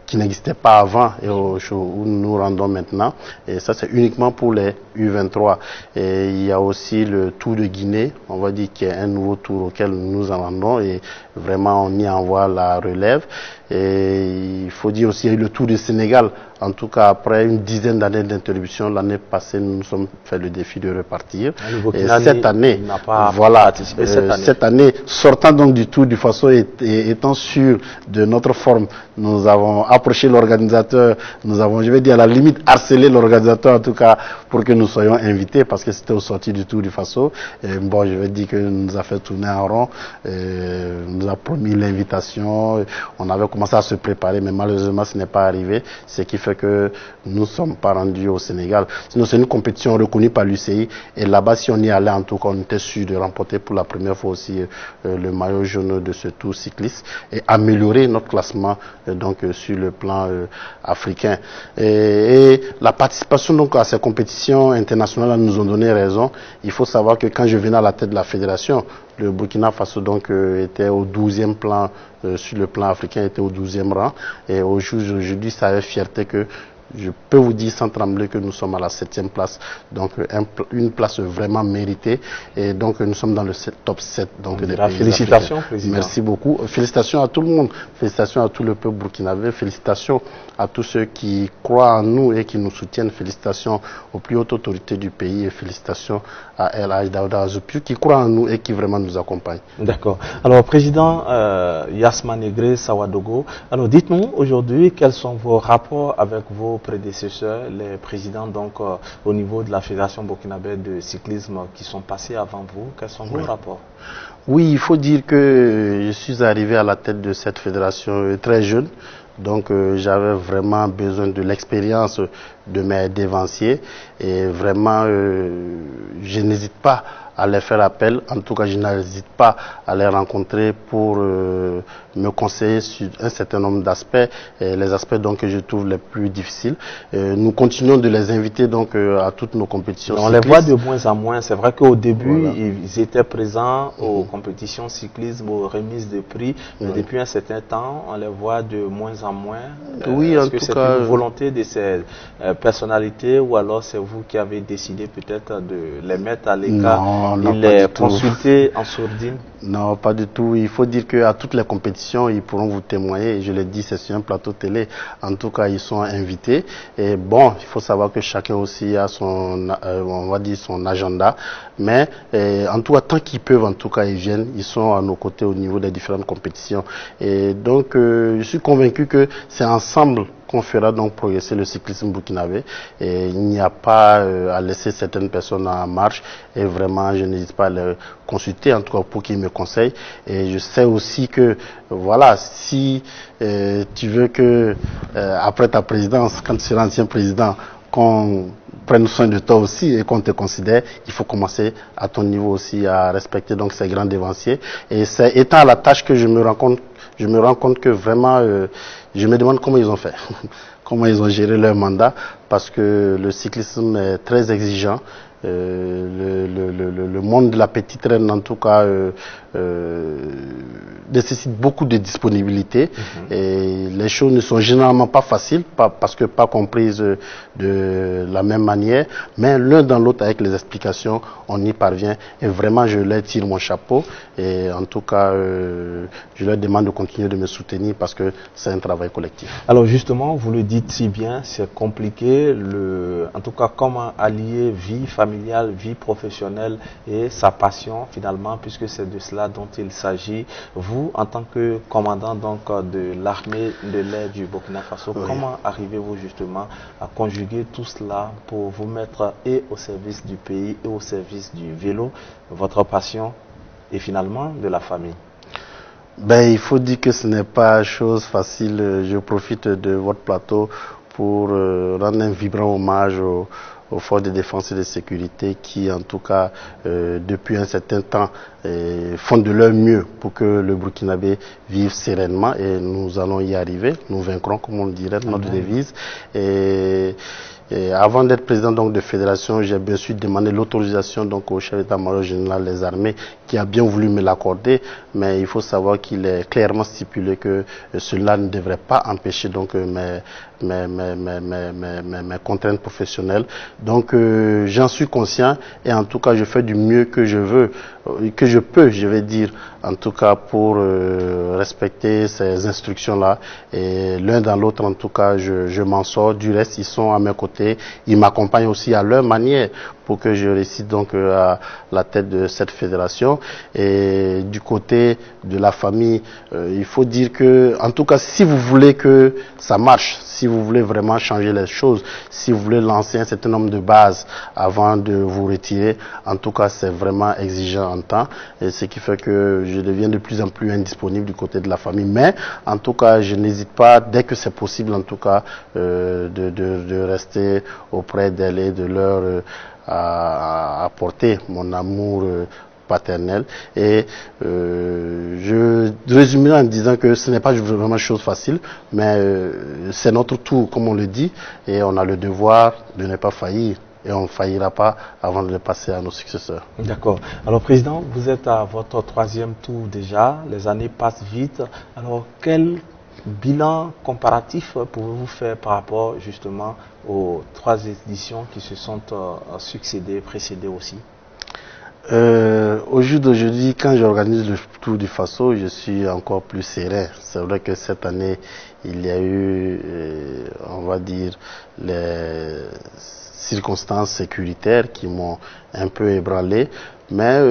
qui n'existait pas avant et où nous nous rendons maintenant. Et ça, c'est uniquement pour les U23. Et il y a aussi le Tour de Guinée, on va dire, qui est un nouveau tour auquel nous en rendons, et vraiment on y envoie la relève. Et il faut dire aussi, il y a eu le Tour du Sénégal. En tout cas, après une dizaine d'années d'interruption, l'année passée, nous nous sommes fait le défi de repartir. Et cette année, voilà, cette année, sortant donc du Tour du Faso et étant sûr de notre forme, nous avons approché l'organisateur, nous avons, je vais dire, à la limite, harcelé l'organisateur en tout cas, pour que nous soyons invités, parce que c'était au sorti du Tour du Faso. Et bon, je vais dire que nous a fait tourner en rond, nous a promis l'invitation, on avait commencé à se préparer, mais malheureusement ce n'est pas arrivé, ce qui fait fait que nous ne sommes pas rendus au Sénégal. Sinon, c'est une compétition reconnue par l'UCI. Et là-bas, si on y allait, en tout cas, on était sûr de remporter pour la première fois aussi le maillot jaune de ce tour cycliste et améliorer notre classement sur le plan africain. Et la participation donc à ces compétitions internationales nous ont donné raison. Il faut savoir que quand je venais à la tête de la fédération, le Burkina Faso donc était au 12e plan sur le plan africain, était au 12e rang. Et aujourd'hui, ça avait fierté que je peux vous dire sans trembler que nous sommes à la 7e place, donc une place vraiment méritée, et donc nous sommes dans le top 7 donc des pays félicitations, africains. Président. Merci beaucoup. Félicitations à tout le monde, félicitations à tout le peuple burkinabé, félicitations à tous ceux qui croient en nous et qui nous soutiennent, félicitations aux plus hautes autorités du pays et félicitations à El Hadj Daouda Azoupou qui croient en nous et qui vraiment nous accompagnent. D'accord. Alors, Président Yasma Négré Sawadogo, alors dites-nous aujourd'hui quels sont vos rapports avec vos prédécesseurs, les présidents donc au niveau de la Fédération burkinabé de cyclisme qui sont passés avant vous. Quels sont vos rapports? Oui, il faut dire que je suis arrivé à la tête de cette fédération très jeune. Donc j'avais vraiment besoin de l'expérience de mes dévanciers et vraiment je n'hésite pas à les faire appel. En tout cas, je n'hésite pas à les rencontrer pour me conseiller sur un certain nombre d'aspects, les aspects donc que je trouve les plus difficiles. Nous continuons de les inviter donc à toutes nos compétitions. On les voit de moins en moins. C'est vrai qu'au début, voilà, ils étaient présents aux compétitions cyclisme, aux remises de prix, mais depuis un certain temps, on les voit de moins en moins. Oui, est-ce que c'est une volonté de ces personnalités ou alors c'est vous qui avez décidé peut-être de les mettre à l'écart et les consulter en sourdine? Non, pas du tout. Il faut dire qu'à toutes les compétitions, ils pourront vous témoigner. Et je l'ai dit, c'est sur un plateau télé. En tout cas, ils sont invités. Et bon, il faut savoir que chacun aussi a son, on va dire, son agenda. Mais en tout cas, tant qu'ils peuvent, en tout cas, ils viennent. Ils sont à nos côtés au niveau des différentes compétitions. Et donc, je suis convaincu que c'est ensemble qu'on fera donc progresser le cyclisme burkinabé. Et il n'y a pas à laisser certaines personnes en marche. Et vraiment, je n'hésite pas à les consulter, en tout cas pour qu'ils me conseillent. Et je sais aussi que, voilà, si tu veux que, après ta présidence, quand tu seras ancien président, qu'on prenne soin de toi aussi et qu'on te considère, il faut commencer à ton niveau aussi à respecter donc ces grands dévanciers. Et c'est étant à la tâche que je me rends compte que vraiment, je me demande comment ils ont fait, comment ils ont géré leur mandat, parce que le cyclisme est très exigeant. Le monde de la petite reine, en tout cas, nécessite beaucoup de disponibilité. Et les choses ne sont généralement pas faciles, parce que pas comprises de la même manière, mais l'un dans l'autre, avec les explications, on y parvient. Et vraiment, je leur tire mon chapeau. Et en tout cas, je leur demande de continuer de me soutenir parce que c'est un travail collectif. Alors justement, vous le dites si bien, c'est compliqué. En tout cas, comment allier vie familiale, vie professionnelle et sa passion finalement, puisque c'est de cela dont il s'agit. Vous, en tant que commandant donc de l'armée de l'air du Burkina Faso, comment arrivez-vous justement à conjuguer tout cela pour vous mettre et au service du pays et au service du vélo, votre passion et finalement de la famille? Ben, il faut dire que ce n'est pas chose facile. Je profite de votre plateau pour rendre un vibrant hommage aux forces de défense et de sécurité qui, en tout cas, depuis un certain temps, font de leur mieux pour que le Burkinabé vive sereinement et nous allons y arriver. Nous vaincrons, comme on le dirait, notre devise. Et avant d'être président donc de fédération, j'ai bien sûr demandé l'autorisation donc au chef d'état-major général des armées qui a bien voulu me l'accorder, mais il faut savoir qu'il est clairement stipulé que cela ne devrait pas empêcher donc mes contraintes professionnelles. Donc j'en suis conscient et en tout cas je fais du mieux que je peux, je vais dire, en tout cas pour respecter ces instructions-là. Et l'un dans l'autre, en tout cas, je m'en sors. Du reste, ils sont à mes côtés. Ils m'accompagnent aussi à leur manière pour que je réussisse donc à la tête de cette fédération. Et du côté de la famille, il faut dire que, en tout cas, si vous voulez que ça marche, si vous voulez vraiment changer les choses, si vous voulez lancer un certain nombre de bases avant de vous retirer, en tout cas, c'est vraiment exigeant en temps. Et ce qui fait que je deviens de plus en plus indisponible du côté de la famille. Mais en tout cas, je n'hésite pas, dès que c'est possible, en tout cas, de rester auprès d'elles et de leur apporter mon amour paternel. Et je résumerai en disant que ce n'est pas vraiment chose facile, mais c'est notre tour, comme on le dit, et on a le devoir de ne pas faillir. Et on ne faillira pas avant de le passer à nos successeurs. D'accord. Alors, Président, vous êtes à votre 3e tour déjà. Les années passent vite. Alors, quel bilan comparatif pouvez-vous faire par rapport justement aux 3 éditions qui se sont succédées, précédées aussi? Au jour d'aujourd'hui, quand j'organise le Tour du Faso, je suis encore plus serein. C'est vrai que cette année, il y a eu, on va dire, les circonstances sécuritaires qui m'ont un peu ébranlé. Mais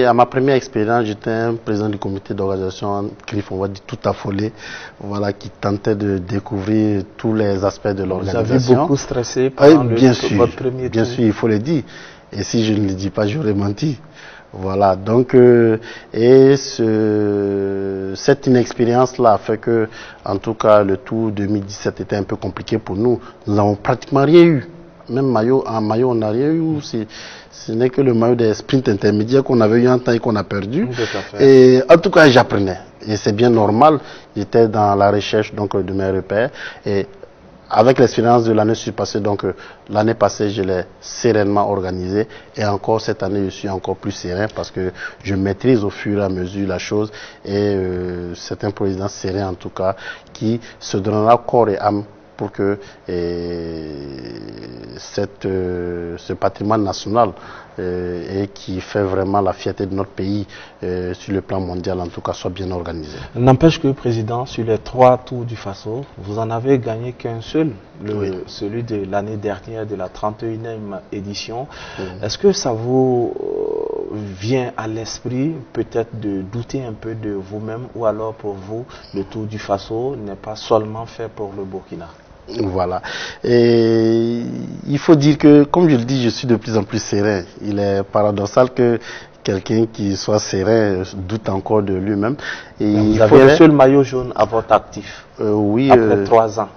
à ma première expérience, j'étais un président du comité d'organisation CRIF, on va dire tout affolé, voilà, qui tentait de découvrir tous les aspects de l'organisation. Vous avez beaucoup stressé pendant votre premier tour? Bien sûr, il faut le dire. Et si je ne le dis pas, j'aurais menti. Voilà, donc cette inexpérience-là a fait que, en tout cas, le Tour 2017 était un peu compliqué pour nous. Nous n'avons pratiquement rien eu. Même en maillot, on n'a rien eu. Ce n'est que le maillot des sprints intermédiaires qu'on avait eu un temps et qu'on a perdu. Et en tout cas, j'apprenais. Et c'est bien normal. J'étais dans la recherche donc de mes repères. Et avec l'expérience de l'année surpassée, donc l'année passée, je l'ai sereinement organisé. Et encore cette année, je suis encore plus serein parce que je maîtrise au fur et à mesure la chose. Et c'est un président serein en tout cas qui se donnera corps et âme pour que ce patrimoine national et qui fait vraiment la fierté de notre pays sur le plan mondial, en tout cas, soit bien organisé. N'empêche que, Président, sur les 3 tours du Faso, vous en avez gagné qu'un seul, celui de l'année dernière, de la 31e édition. Est-ce que ça vous vient à l'esprit peut-être de douter un peu de vous-même, ou alors pour vous, le Tour du Faso n'est pas seulement fait pour le Burkina? Voilà. Et il faut dire que, comme je le dis, je suis de plus en plus serein. Il est paradoxal que quelqu'un qui soit serein doute encore de lui-même. Vous avez un seul maillot jaune à votre actif. Oui. Après 3 ans.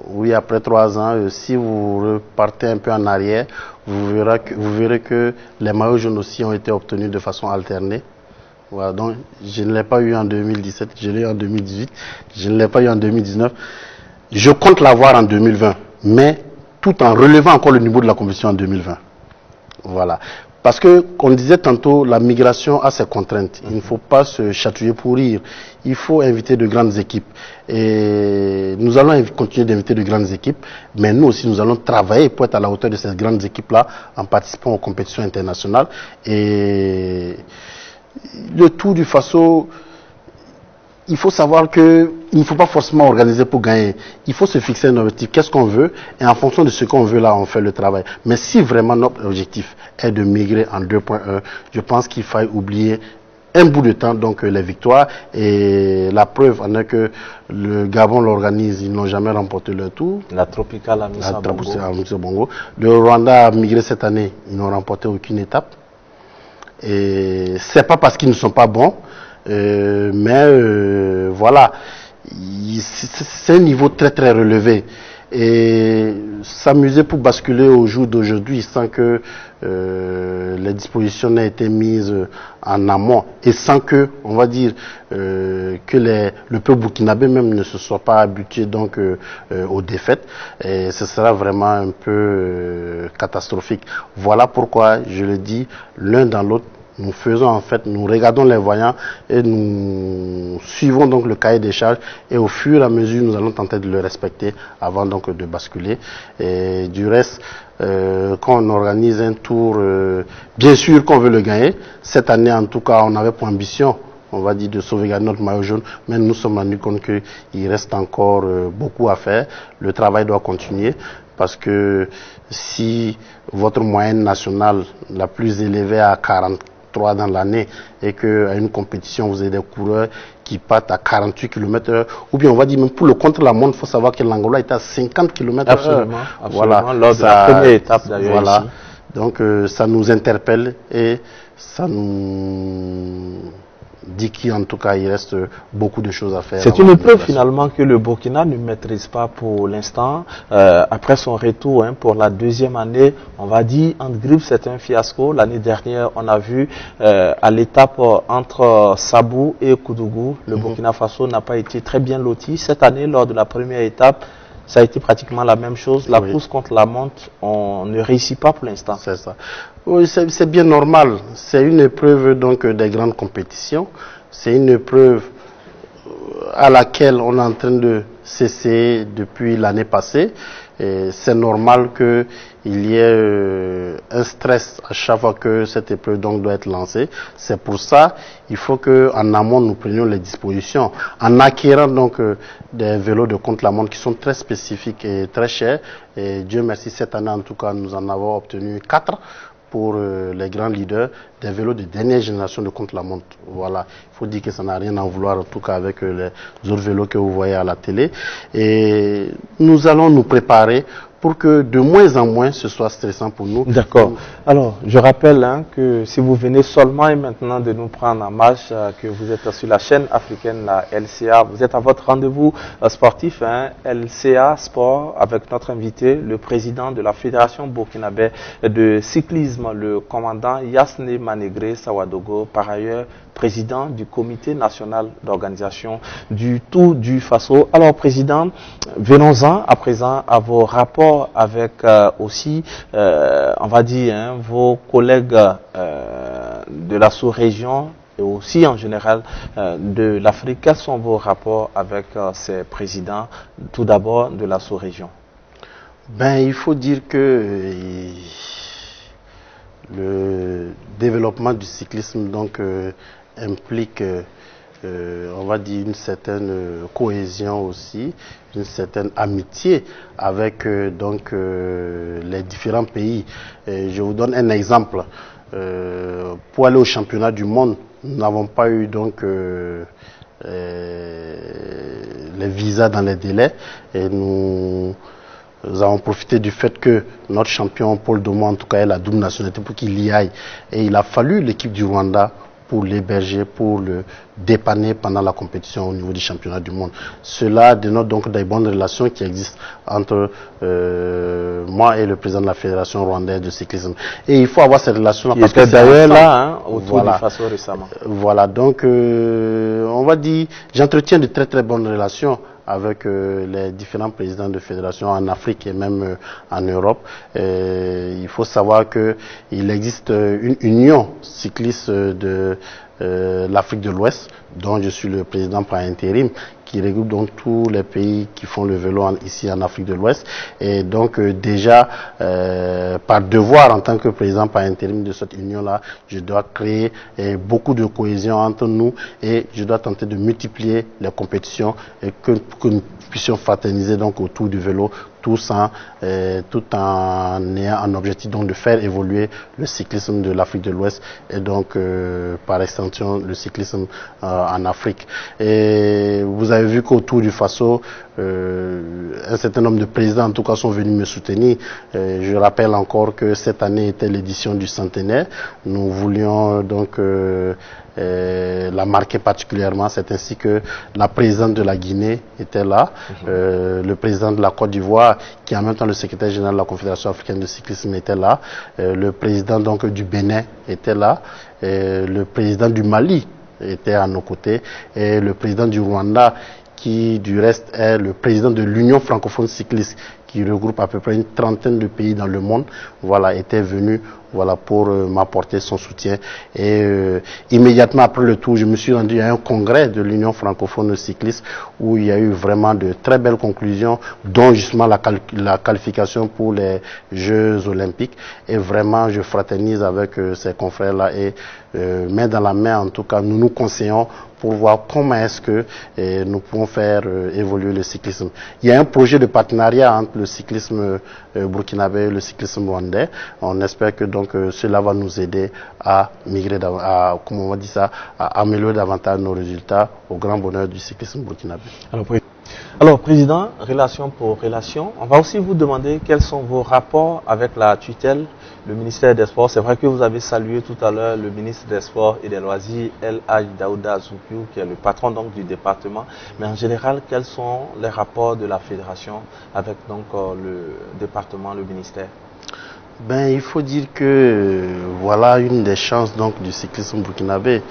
Oui, après 3 ans. Si vous repartez un peu en arrière, vous verrez que les maillots jaunes aussi ont été obtenus de façon alternée. Voilà, donc je ne l'ai pas eu en 2017, je l'ai eu en 2018, je ne l'ai pas eu en 2019. Je compte l'avoir en 2020, mais tout en relevant encore le niveau de la compétition en 2020. Voilà. Parce que, comme disait tantôt, la migration a ses contraintes. Il ne faut pas se chatouiller pour rire. Il faut inviter de grandes équipes. Et nous allons continuer d'inviter de grandes équipes, mais nous aussi, nous allons travailler pour être à la hauteur de ces grandes équipes-là en participant aux compétitions internationales. Et le Tour du Faso, il faut savoir qu'il ne faut pas forcément organiser pour gagner. Il faut se fixer un objectif. Qu'est-ce qu'on veut? Et en fonction de ce qu'on veut, là, on fait le travail. Mais si vraiment notre objectif est de migrer en 2.1, je pense qu'il faille oublier un bout de temps, donc les victoires. Et la preuve en est que le Gabon l'organise, ils n'ont jamais remporté leur tour. La Tropicale à Moussa Bongo. Le Rwanda a migré cette année, ils n'ont remporté aucune étape. Et c'est pas parce qu'ils ne sont pas bons. Mais voilà, c'est un niveau très très relevé. Et s'amuser pour basculer au jour d'aujourd'hui sans que les dispositions n'aient été mises en amont et sans que, on va dire, que le peuple burkinabé même ne se soit pas habitué donc aux défaites, et ce sera vraiment un peu catastrophique. Voilà pourquoi je le dis, l'un dans l'autre, nous faisons en fait, nous regardons les voyants et nous suivons donc le cahier des charges, et au fur et à mesure nous allons tenter de le respecter avant donc de basculer. Et du reste, quand on organise un tour, bien sûr qu'on veut le gagner. Cette année en tout cas on avait pour ambition, on va dire, de sauvegarder notre maillot jaune, mais nous sommes rendus compte qu'il reste encore beaucoup à faire. Le travail doit continuer, parce que si votre moyenne nationale la plus élevée à 43 dans l'année, et qu'à une compétition vous avez des coureurs qui partent à 48 km/h, ou bien on va dire même pour le contre-la-montre, il faut savoir que l'Angola est à 50 km/h. Absolument, voilà, lors de la première étape d'ailleurs. Voilà. Ici. Donc ça nous interpelle et ça nous dit qu'en tout cas, il reste beaucoup de choses à faire. C'est une preuve finalement que le Burkina ne maîtrise pas pour l'instant. Après son retour pour la deuxième année, on va dire, entre griffes, c'est un fiasco. L'année dernière, on a vu à l'étape entre Sabou et Koudougou, le Burkina Faso n'a pas été très bien loti. Cette année, lors de la première étape, ça a été pratiquement la même chose. La course contre la montre, on ne réussit pas pour l'instant. C'est ça. Oui, c'est bien normal. C'est une épreuve donc des grandes compétitions. C'est une épreuve à laquelle on est en train de cesser depuis l'année passée. C'est normal qu'il y ait un stress à chaque fois que cette épreuve donc doit être lancée. C'est pour ça il faut qu'en amont nous prenions les dispositions. En acquérant donc des vélos de contre-la-montre qui sont très spécifiques et très chers. Et Dieu merci, cette année en tout cas nous en avons obtenu 4 pour les grands leaders, des vélos de dernière génération de contre-la-montre. Voilà, il faut dire que ça n'a rien à vouloir, en tout cas avec les autres vélos que vous voyez à la télé. Et nous allons nous préparer pour que de moins en moins ce soit stressant pour nous. D'accord. Alors, je rappelle que si vous venez seulement et maintenant de nous prendre en marche, que vous êtes sur la chaîne africaine, la LCA, vous êtes à votre rendez-vous sportif, LCA Sport, avec notre invité, le président de la Fédération burkinabé de cyclisme, le commandant Yasne Manégré Sawadogo, par ailleurs président du comité national d'organisation du Tour du Faso. Alors, président, venons-en à présent à vos rapports avec aussi, on va dire, vos collègues de la sous-région et aussi en général de l'Afrique. Quels sont vos rapports avec ces présidents, tout d'abord de la sous-région? Ben, il faut dire que le développement du cyclisme donc implique on va dire une certaine cohésion aussi, une certaine amitié avec donc les différents pays. Je vous donne un exemple. Pour aller au championnat du monde, nous n'avons pas eu donc les visas dans les délais et nous avons profité du fait que notre champion Paul Domo en tout cas ait la double nationalité pour qu'il y aille. Et il a fallu l'équipe du Rwanda pour l'héberger, pour le dépanner pendant la compétition au niveau du championnat du monde. Cela dénote donc des bonnes relations qui existent entre moi et le président de la Fédération rwandaise de cyclisme. Et il faut avoir cette relation-là. Parce que d'ailleurs là, au Tour du Faso récemment. Voilà, donc on va dire, j'entretiens de très très bonnes relations avec les différents présidents de fédérations en Afrique et même en Europe. Il faut savoir qu'il existe une union cycliste de l'Afrique de l'Ouest, dont je suis le président par intérim, qui regroupe donc tous les pays qui font le vélo ici en Afrique de l'Ouest. Et donc déjà, par devoir en tant que président par intérim de cette union-là, je dois créer beaucoup de cohésion entre nous et je dois tenter de multiplier les compétitions et que nous puissions fraterniser donc autour du vélo, tout en ayant un objectif donc de faire évoluer le cyclisme de l'Afrique de l'Ouest et donc par extension le cyclisme en Afrique. Et vous avez vu qu'au Tour du Faso, un certain nombre de présidents en tout cas sont venus me soutenir. Je rappelle encore que cette année était l'édition du centenaire. Nous voulions donc la marquer particulièrement. C'est ainsi que la présidente de la Guinée était là, le président de la Côte d'Ivoire, qui est en même temps le secrétaire général de la Confédération africaine de cyclisme, était là, le président donc du Bénin était là, le président du Mali était à nos côtés, et le président du Rwanda, qui du reste est le président de l'Union francophone cycliste, qui regroupe à peu près une trentaine de pays dans le monde, voilà, était venu pour m'apporter son soutien. Et immédiatement après le tour, je me suis rendu à un congrès de l'Union francophone cycliste où il y a eu vraiment de très belles conclusions, dont justement la qualification pour les Jeux olympiques. Et vraiment, je fraternise avec ces confrères-là et main dans la main, en tout cas, nous nous conseillons pour voir comment est-ce que nous pouvons faire évoluer le cyclisme. Il y a un projet de partenariat entre le cyclisme burkinabé et le cyclisme rwandais. On espère que donc cela va nous aider à migrer, à améliorer davantage nos résultats au grand bonheur du cyclisme burkinabé. Alors, Alors, Président, relation pour relation, on va aussi vous demander quels sont vos rapports avec la tutelle, le ministère des Sports. C'est vrai que vous avez salué tout à l'heure le ministre des Sports et des Loisirs, El Hadj Daouda Zoukiou, qui est le patron donc du département. Mais en général, quels sont les rapports de la fédération avec donc le département, le ministère? Ben, il faut dire que voilà une des chances donc du cyclisme burkinabé.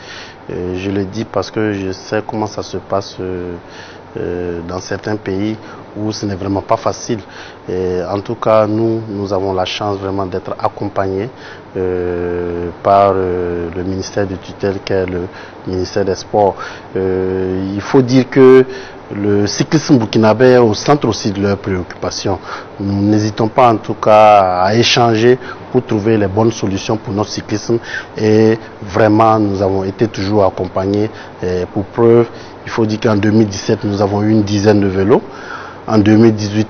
Je le dis parce que je sais comment ça se passe dans certains pays où ce n'est vraiment pas facile. En tout cas, nous avons la chance vraiment d'être accompagnés par le ministère de tutelle qui est le ministère des Sports. Il faut dire que le cyclisme burkinabé est au centre aussi de leurs préoccupations. Nous n'hésitons pas en tout cas à échanger pour trouver les bonnes solutions pour notre cyclisme et vraiment nous avons été toujours accompagnés. Pour preuve, il faut dire qu'en 2017 nous avons eu une dizaine de vélos. En 2018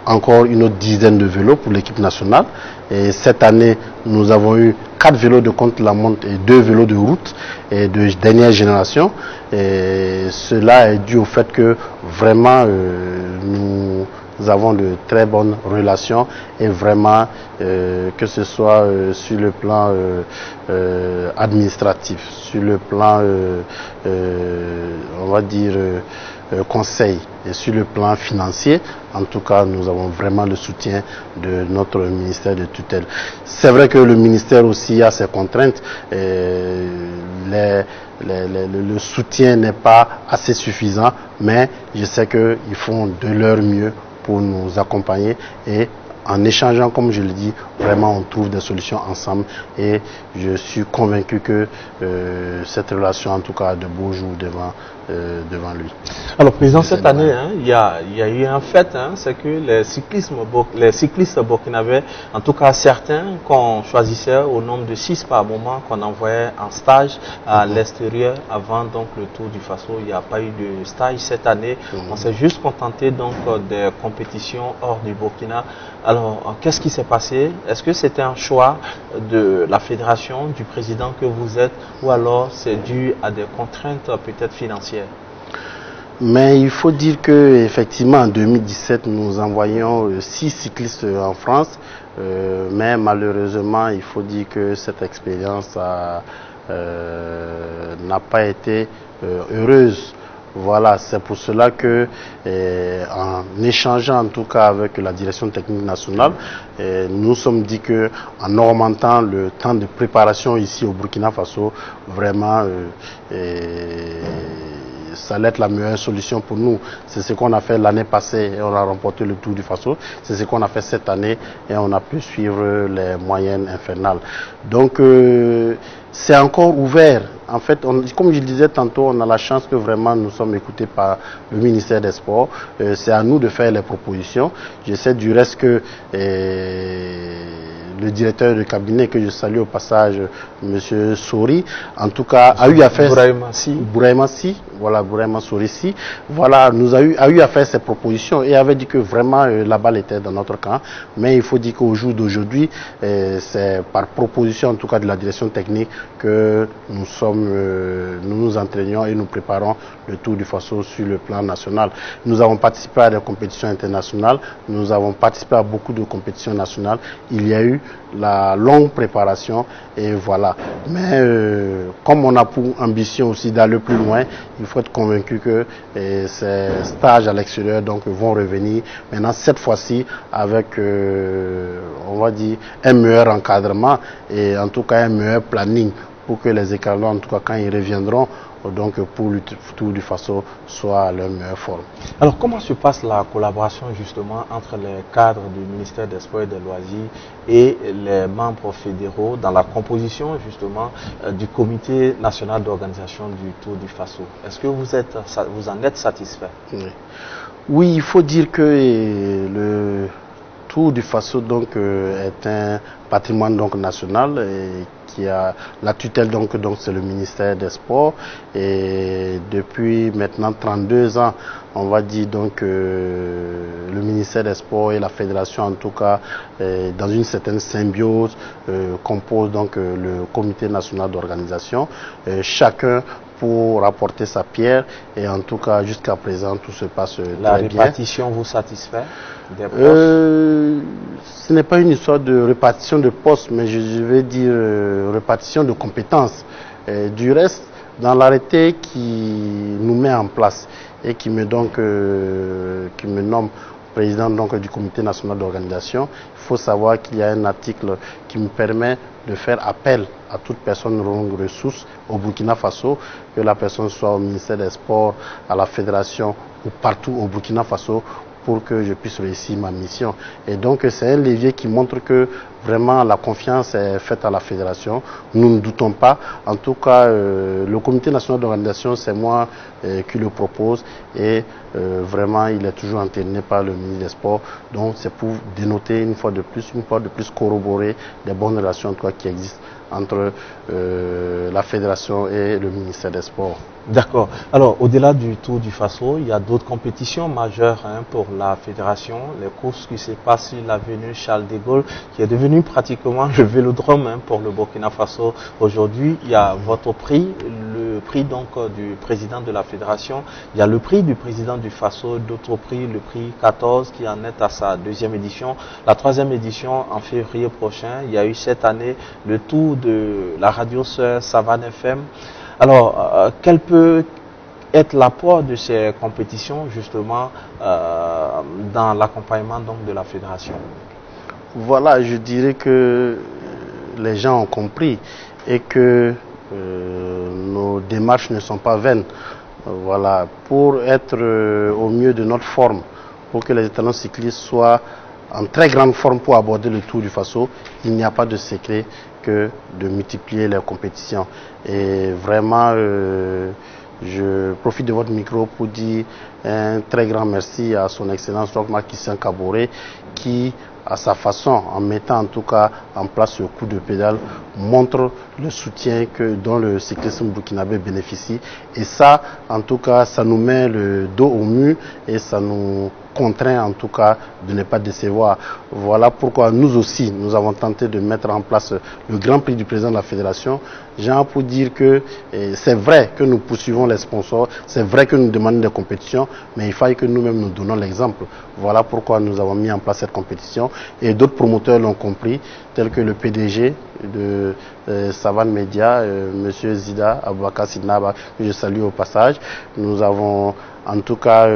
encore une autre dizaine de vélos pour l'équipe nationale. Et cette année, nous avons eu 4 vélos de contre-la-montre et 2 vélos de route et de dernière génération. Et cela est dû au fait que vraiment nous avons de très bonnes relations et vraiment que ce soit sur le plan administratif, sur le plan on va dire conseil et sur le plan financier, en tout cas nous avons vraiment le soutien de notre ministère de tutelle. C'est vrai que le ministère aussi a ses contraintes, le soutien n'est pas assez suffisant, mais je sais qu'ils font de leur mieux pour nous accompagner et en échangeant, comme je le dis, vraiment on trouve des solutions ensemble et je suis convaincu que cette relation en tout cas a de beaux jours devant lui. Alors, Président, cette année, il y a eu un fait, c'est que les cyclistes burkinabés, en tout cas certains qu'on choisissait au nombre de 6 par moment, qu'on envoyait en stage à l'extérieur avant donc le Tour du Faso. Il n'y a pas eu de stage cette année. On s'est juste contenté donc des compétitions hors du Burkina. Alors, qu'est-ce qui s'est passé? Est-ce que c'était un choix de la fédération, du président que vous êtes, ou alors c'est dû à des contraintes peut-être financières? Mais il faut dire que effectivement en 2017 nous envoyions 6 cyclistes en France, mais malheureusement il faut dire que cette expérience n'a pas été heureuse. Voilà, c'est pour cela que en échangeant en tout cas avec la direction technique nationale, nous sommes dit que en augmentant le temps de préparation ici au Burkina Faso, vraiment ça allait être la meilleure solution pour nous. C'est ce qu'on a fait l'année passée et on a remporté le Tour du Faso. C'est ce qu'on a fait cette année et on a pu suivre les moyennes infernales. Donc c'est encore ouvert. En fait, comme je le disais tantôt, on a la chance que vraiment nous sommes écoutés par le ministère des Sports. C'est à nous de faire les propositions. Je sais du reste que le directeur de cabinet, que je salue au passage, M. Sori, en tout cas, a eu à faire... Bouraïma Si, voilà, Bouraïma Sori Si, voilà, a eu à faire ces propositions et avait dit que vraiment la balle était dans notre camp. Mais il faut dire qu'au jour d'aujourd'hui, c'est par proposition, en tout cas de la direction technique, que nous nous entraînons et nous préparons le Tour du Faso sur le plan national. Nous avons participé à des compétitions internationales, nous avons participé à beaucoup de compétitions nationales. Il y a eu la longue préparation et voilà. Mais comme on a pour ambition aussi d'aller plus loin, il faut être convaincu que ces stages à l'extérieur donc vont revenir. Maintenant cette fois-ci avec on va dire un meilleur encadrement et en tout cas un meilleur planning pour que les écalons en tout cas quand ils reviendront donc pour le Tour du Faso soit à leur meilleure forme. Alors comment se passe la collaboration justement entre les cadres du ministère des Sports et des Loisirs et les membres fédéraux dans la composition justement du comité national d'organisation du Tour du Faso? Est-ce que vous en êtes satisfait? Oui, il faut dire que le Tour du Faso donc est un patrimoine donc national et qui a la tutelle donc c'est le ministère des Sports et depuis maintenant 32 ans on va dire donc le ministère des Sports et la fédération en tout cas dans une certaine symbiose compose donc le comité national d'organisation. Chacun pour apporter sa pierre. Et en tout cas, jusqu'à présent, tout se passe très bien. La répartition vous satisfait des postes? Ce n'est pas une histoire de répartition de postes, mais je vais dire répartition de compétences. Du reste, dans l'arrêté qui nous met en place et qui me nomme président donc, du comité national d'organisation, il faut savoir qu'il y a un article qui me permet de faire appel à toute personne ressource au Burkina Faso, que la personne soit au ministère des Sports, à la fédération ou partout au Burkina Faso, pour que je puisse réussir ma mission. Et donc c'est un levier qui montre que vraiment la confiance est faite à la fédération. Nous ne doutons pas. En tout cas, le comité national d'organisation, c'est moi qui le propose et vraiment il est toujours entériné par le ministre des Sports. Donc c'est pour dénoter une fois de plus corroborer des bonnes relations en tout cas, qui existent entre la fédération et le ministère des Sports. D'accord. Alors, au-delà du Tour du Faso, il y a d'autres compétitions majeures pour la fédération. Les courses qui se passent sur l'avenue Charles de Gaulle, qui est devenu pratiquement le vélodrome pour le Burkina Faso. Aujourd'hui, il y a votre prix, le prix donc du président de la fédération. Il y a le prix du président du Faso, d'autres prix, le prix 14 qui en est à sa deuxième édition. La troisième édition en février prochain. Il y a eu cette année le tour de la radio sœur Savane FM. Alors, quel peut être l'apport de ces compétitions justement dans l'accompagnement donc de la fédération? Voilà, je dirais que les gens ont compris et que nos démarches ne sont pas vaines. Voilà, pour être au mieux de notre forme, pour que les étalons cyclistes soient en très grande forme pour aborder le Tour du Faso, il n'y a pas de secret que de multiplier les compétitions. Et vraiment, je profite de votre micro pour dire un très grand merci à son Excellence Roch-Marc Christian Kaboré qui, à sa façon, en mettant en tout cas en place ce coup de pédale, montre le soutien dont le cyclisme burkinabé bénéficie. Et ça, en tout cas, ça nous met le dos au mur et ça nous contraint en tout cas de ne pas décevoir. Voilà pourquoi nous aussi, nous avons tenté de mettre en place le Grand Prix du président de la fédération. J'ai pour dire que c'est vrai que nous poursuivons les sponsors, c'est vrai que nous demandons des compétitions, mais il faille que nous-mêmes nous donnons l'exemple. Voilà pourquoi nous avons mis en place cette compétition et d'autres promoteurs l'ont compris, tels que le PDG de Savane Media, M. Zida Aboubakar Sidnaba, que je salue au passage. Nous avons en tout cas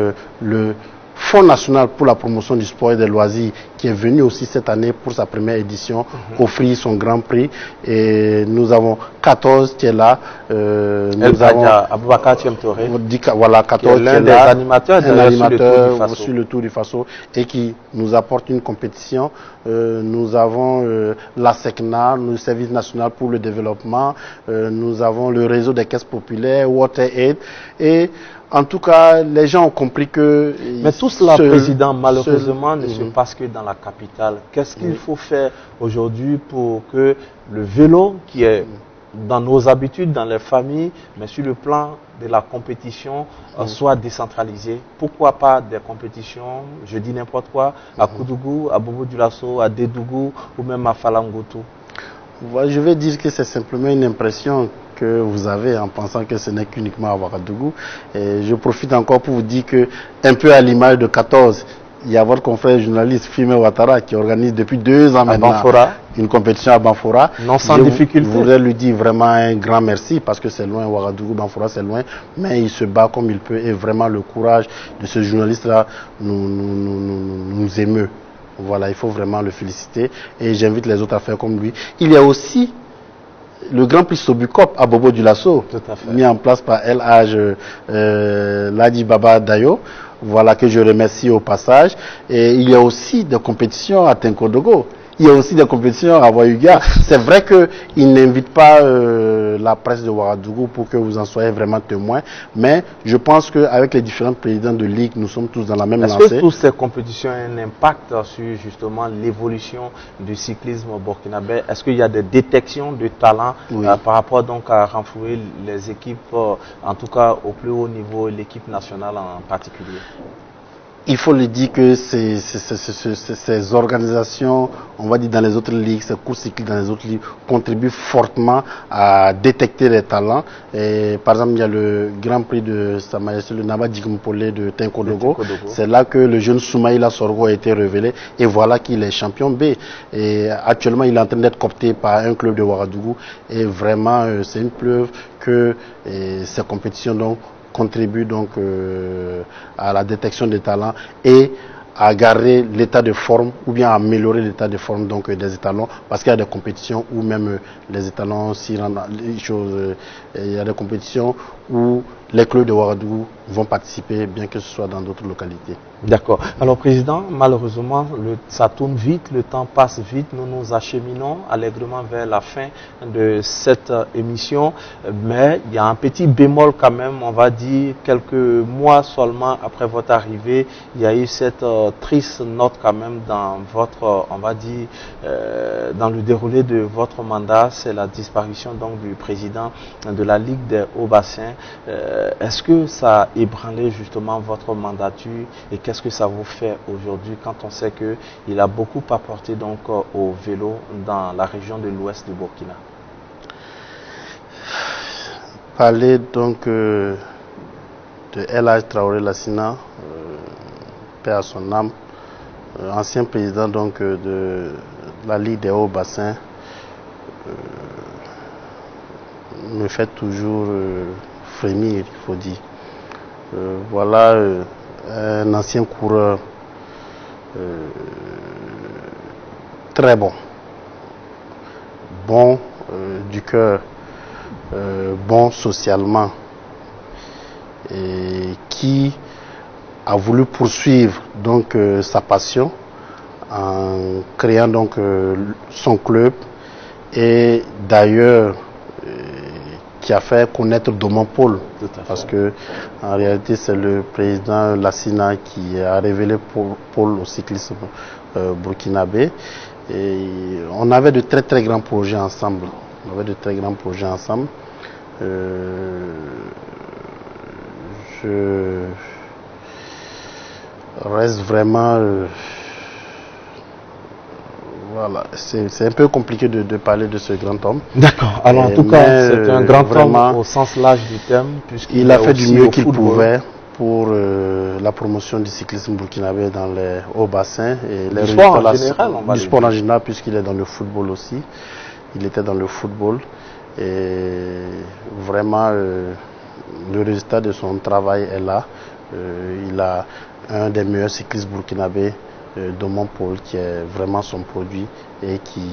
le Fonds national pour la promotion du sport et des loisirs qui est venu aussi cette année pour sa première édition offrir son grand prix. Et nous avons 14 qui est là. Nous avons Aboubakar Tiemtoré, voilà, 14 qui est l'un des animateurs sur le Tour du Faso et qui nous apporte une compétition. Nous avons la SECNA, le Service national pour le développement. Nous avons le réseau des caisses populaires, WaterAid et en tout cas, les gens ont compris que... Mais tout cela, Président, malheureusement, ne se passe que dans la capitale. Qu'est-ce qu'il faut faire aujourd'hui pour que le vélo, qui est dans nos habitudes, dans les familles, mais sur le plan de la compétition, soit décentralisé? Pourquoi pas des compétitions, je dis n'importe quoi, à Koudougou, à Bobo-Dioulasso, à Dédougou ou même à Falangotou? Je vais dire que c'est simplement une impression que vous avez en pensant que ce n'est qu'uniquement à Ouagadougou. Et je profite encore pour vous dire que, un peu à l'image de 14, il y a votre confrère journaliste Fimé Ouattara qui organise depuis 2 ans maintenant une compétition à Banfora. Non sans difficulté. Je voudrais lui dire vraiment un grand merci parce que c'est loin, Ouagadougou, Banfora c'est loin, mais il se bat comme il peut et vraiment le courage de ce journaliste-là nous émeut. Voilà, il faut vraiment le féliciter et j'invite les autres à faire comme lui. Il y a aussi le Grand Prix Sobukop à Bobo-Dioulasso, mis en place par El Hadj Ladi Baba Dayo, voilà, que je remercie au passage. Et il y a aussi des compétitions à Tenkodogo. Il y a aussi des compétitions à Wayuga. C'est vrai qu'ils n'invitent pas la presse de Ouagadougou pour que vous en soyez vraiment témoins. Mais je pense qu'avec les différents présidents de ligue, nous sommes tous dans la même lancée. Est-ce que toutes ces compétitions ont un impact sur justement l'évolution du cyclisme burkinabé? Est-ce qu'il y a des détections de talents par rapport donc à renflouer les équipes, en tout cas au plus haut niveau, l'équipe nationale en particulier? Il faut le dire que ces organisations, on va dire dans les autres ligues, ces courses cyclistes dans les autres ligues, contribuent fortement à détecter les talents. Et, par exemple, il y a le Grand Prix de Sa Majesté, le Naba Djigmpolé de Tenkodogo. C'est là que le jeune Soumaïla Sorgo a été révélé. Et voilà qu'il est champion B. Et actuellement, il est en train d'être coopté par un club de Ouagadougou. Et vraiment, c'est une preuve que ces compétitions donc contribue donc à la détection des talents et à garder l'état de forme ou bien à améliorer l'état de forme donc des étalons, parce qu'il y a des compétitions où même les étalons s'y rendent les choses, il y a des compétitions où les clubs de Ouagadougou vont participer, bien que ce soit dans d'autres localités. D'accord. Alors, Président, malheureusement, ça tourne vite, le temps passe vite. Nous nous acheminons allègrement vers la fin de cette émission. Mais il y a un petit bémol quand même, on va dire, quelques mois seulement après votre arrivée, il y a eu cette triste note quand même dans votre, on va dire, dans le déroulé de votre mandat. C'est la disparition donc du président de la Ligue des Hauts-Bassins. Est-ce que ça a ébranlé justement votre mandature et qu'est-ce que ça vous fait aujourd'hui quand on sait qu'il a beaucoup apporté donc au vélo dans la région de l'ouest du Burkina? Parler donc de El Hadj Traoré Lassina, paix à son âme, ancien président donc de la Ligue des Hauts-Bassins, me fait toujours frémir, il faut dire. Voilà un ancien coureur très bon, bon du cœur, bon socialement, et qui a voulu poursuivre donc sa passion en créant donc son club, et d'ailleurs qui a fait connaître Domampol, parce que en réalité c'est le président Lassina qui a révélé Paul au cyclisme burkinabé. Et on avait de très très grands projets ensemble. Je reste vraiment voilà, c'est un peu compliqué de parler de ce grand homme. D'accord. Alors en tout cas, c'est un grand homme au sens large du terme, puisqu'il a fait du mieux qu'il pouvait pour la promotion du cyclisme burkinabé dans les hauts bassins et les sport en général, du sport en général, puisqu'il est dans le football aussi. Il était dans le football et vraiment le résultat de son travail est là. Il a un des meilleurs cyclistes burkinabés, Domampol, qui est vraiment son produit et qui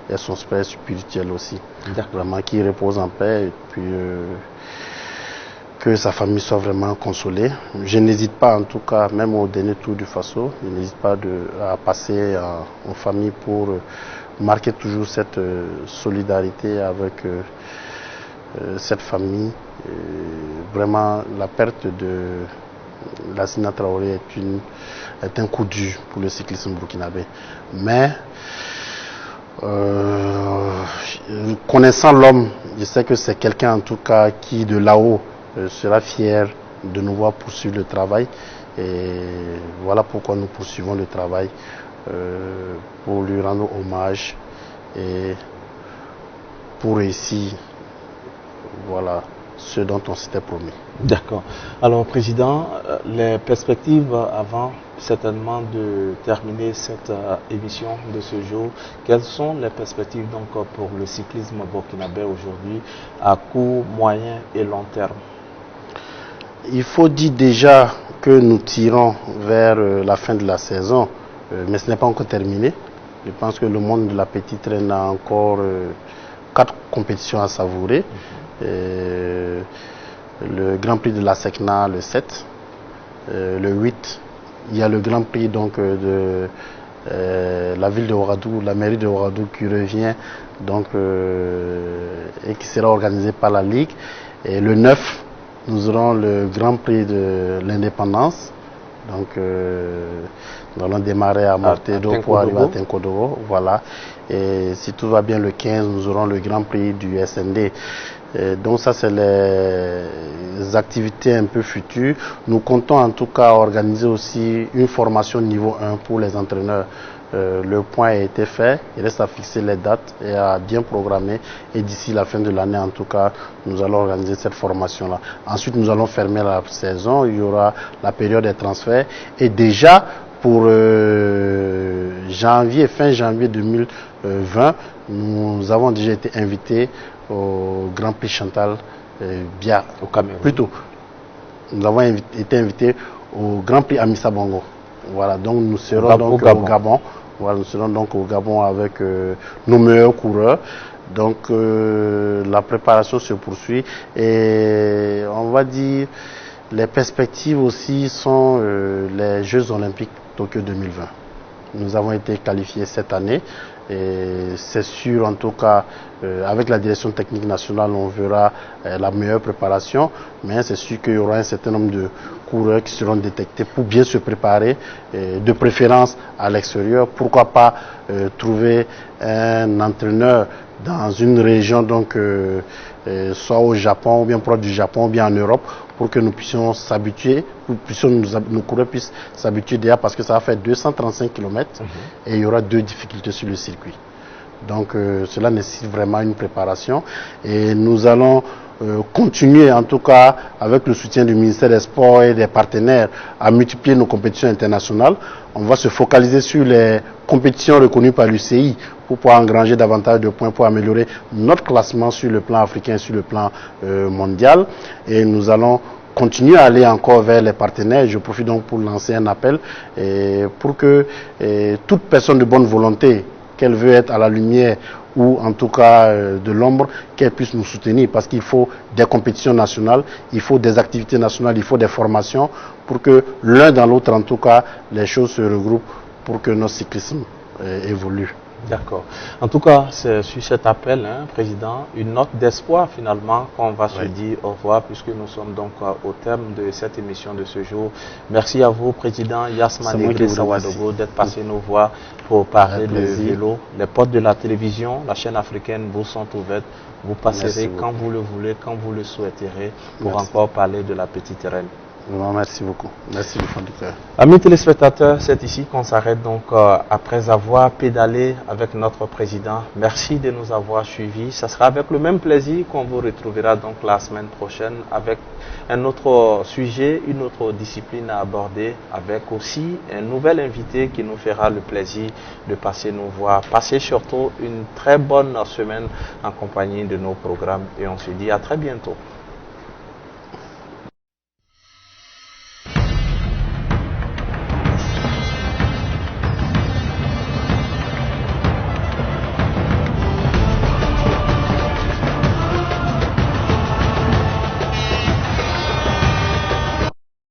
est son père spirituel aussi. Vraiment, qui repose en paix et puis que sa famille soit vraiment consolée. Je n'hésite pas, en tout cas, même au dernier tour du Faso, je n'hésite pas à passer en famille pour marquer toujours cette solidarité avec cette famille. Vraiment, la perte de Lassina Traoré est un coup dur pour le cyclisme burkinabé. Mais connaissant l'homme, je sais que c'est quelqu'un en tout cas qui de là-haut sera fier de nous voir poursuivre le travail. Et voilà pourquoi nous poursuivons le travail, pour lui rendre hommage et pour réussir, voilà, ce dont on s'était promis. D'accord. Alors, Président, les perspectives avant certainement de terminer cette émission de ce jour, quelles sont les perspectives donc pour le cyclisme burkinabé aujourd'hui à court, moyen et long terme? Il faut dire déjà que nous tirons vers la fin de la saison, mais ce n'est pas encore terminé. Je pense que le monde de la petite traîne a encore 4 compétitions à savourer. Le Grand Prix de la Secna le 7, le 8, il y a le Grand Prix donc de la ville de Ouagadougou, la mairie de Ouagadougou qui revient donc et qui sera organisé par la Ligue. Et le 9, nous aurons le Grand Prix de l'Indépendance. Donc nous allons démarrer à Mortedo pour arriver à Tenkodogo. Voilà. Et si tout va bien, le 15, nous aurons le Grand Prix du SND. Donc ça, c'est les activités un peu futures, nous comptons en tout cas organiser aussi une formation niveau 1 pour les entraîneurs. Le point a été fait, il reste à fixer les dates et à bien programmer. Et d'ici la fin de l'année, en tout cas, nous allons organiser cette formation-là. Ensuite, nous allons fermer la saison, il y aura la période des transferts. Et déjà, pour fin janvier 2020, nous avons déjà été invités au Grand Prix Chantal Bia, au Cameroun. Plutôt, nous avons été invités au Grand Prix Amissa Bongo. Voilà, donc nous serons donc au Gabon. Voilà, nous serons donc au Gabon avec nos meilleurs coureurs. Donc la préparation se poursuit et on va dire les perspectives aussi sont les Jeux Olympiques Tokyo 2020. Nous avons été qualifiés cette année et c'est sûr en tout cas avec la direction technique nationale on verra la meilleure préparation, mais c'est sûr qu'il y aura un certain nombre de coureurs qui seront détectés pour bien se préparer, de préférence à l'extérieur. Pourquoi pas trouver un entraîneur dans une région, donc soit au Japon ou bien proche du Japon ou bien en Europe, pour que nous puissions s'habituer, nos coureurs puissent s'habituer déjà, parce que ça va faire 235 km et il y aura 2 difficultés sur le circuit. Donc cela nécessite vraiment une préparation et nous allons continuer en tout cas avec le soutien du ministère des Sports et des partenaires à multiplier nos compétitions internationales. On va se focaliser sur les compétitions reconnues par l'UCI pour pouvoir engranger davantage de points pour améliorer notre classement sur le plan africain et sur le plan mondial. Et nous allons continuer à aller encore vers les partenaires. Je profite donc pour lancer un appel pour que toute personne de bonne volonté, qu'elle veut être à la lumière ou en tout cas de l'ombre, qu'elle puisse nous soutenir, parce qu'il faut des compétitions nationales, il faut des activités nationales, il faut des formations pour que l'un dans l'autre en tout cas les choses se regroupent pour que notre cyclisme évolue. D'accord. En tout cas, c'est sur cet appel, Président, une note d'espoir finalement qu'on va se dire au revoir, puisque nous sommes donc au terme de cette émission de ce jour. Merci à vous, Président Yasma Negri Sawadogo, d'être passé nous voir pour parler de vélo. Les portes de la télévision, la chaîne africaine vous sont ouvertes. Vous passerez quand vous le voulez, quand vous le souhaiterez, pour encore parler de la petite reine. Merci beaucoup. Merci du fond du cœur. Amis téléspectateurs, c'est ici qu'on s'arrête donc après avoir pédalé avec notre président. Merci de nous avoir suivis. Ça sera avec le même plaisir qu'on vous retrouvera donc la semaine prochaine avec un autre sujet, une autre discipline à aborder, avec aussi un nouvel invité qui nous fera le plaisir de passer nous voir. Passez surtout une très bonne semaine en compagnie de nos programmes et on se dit à très bientôt.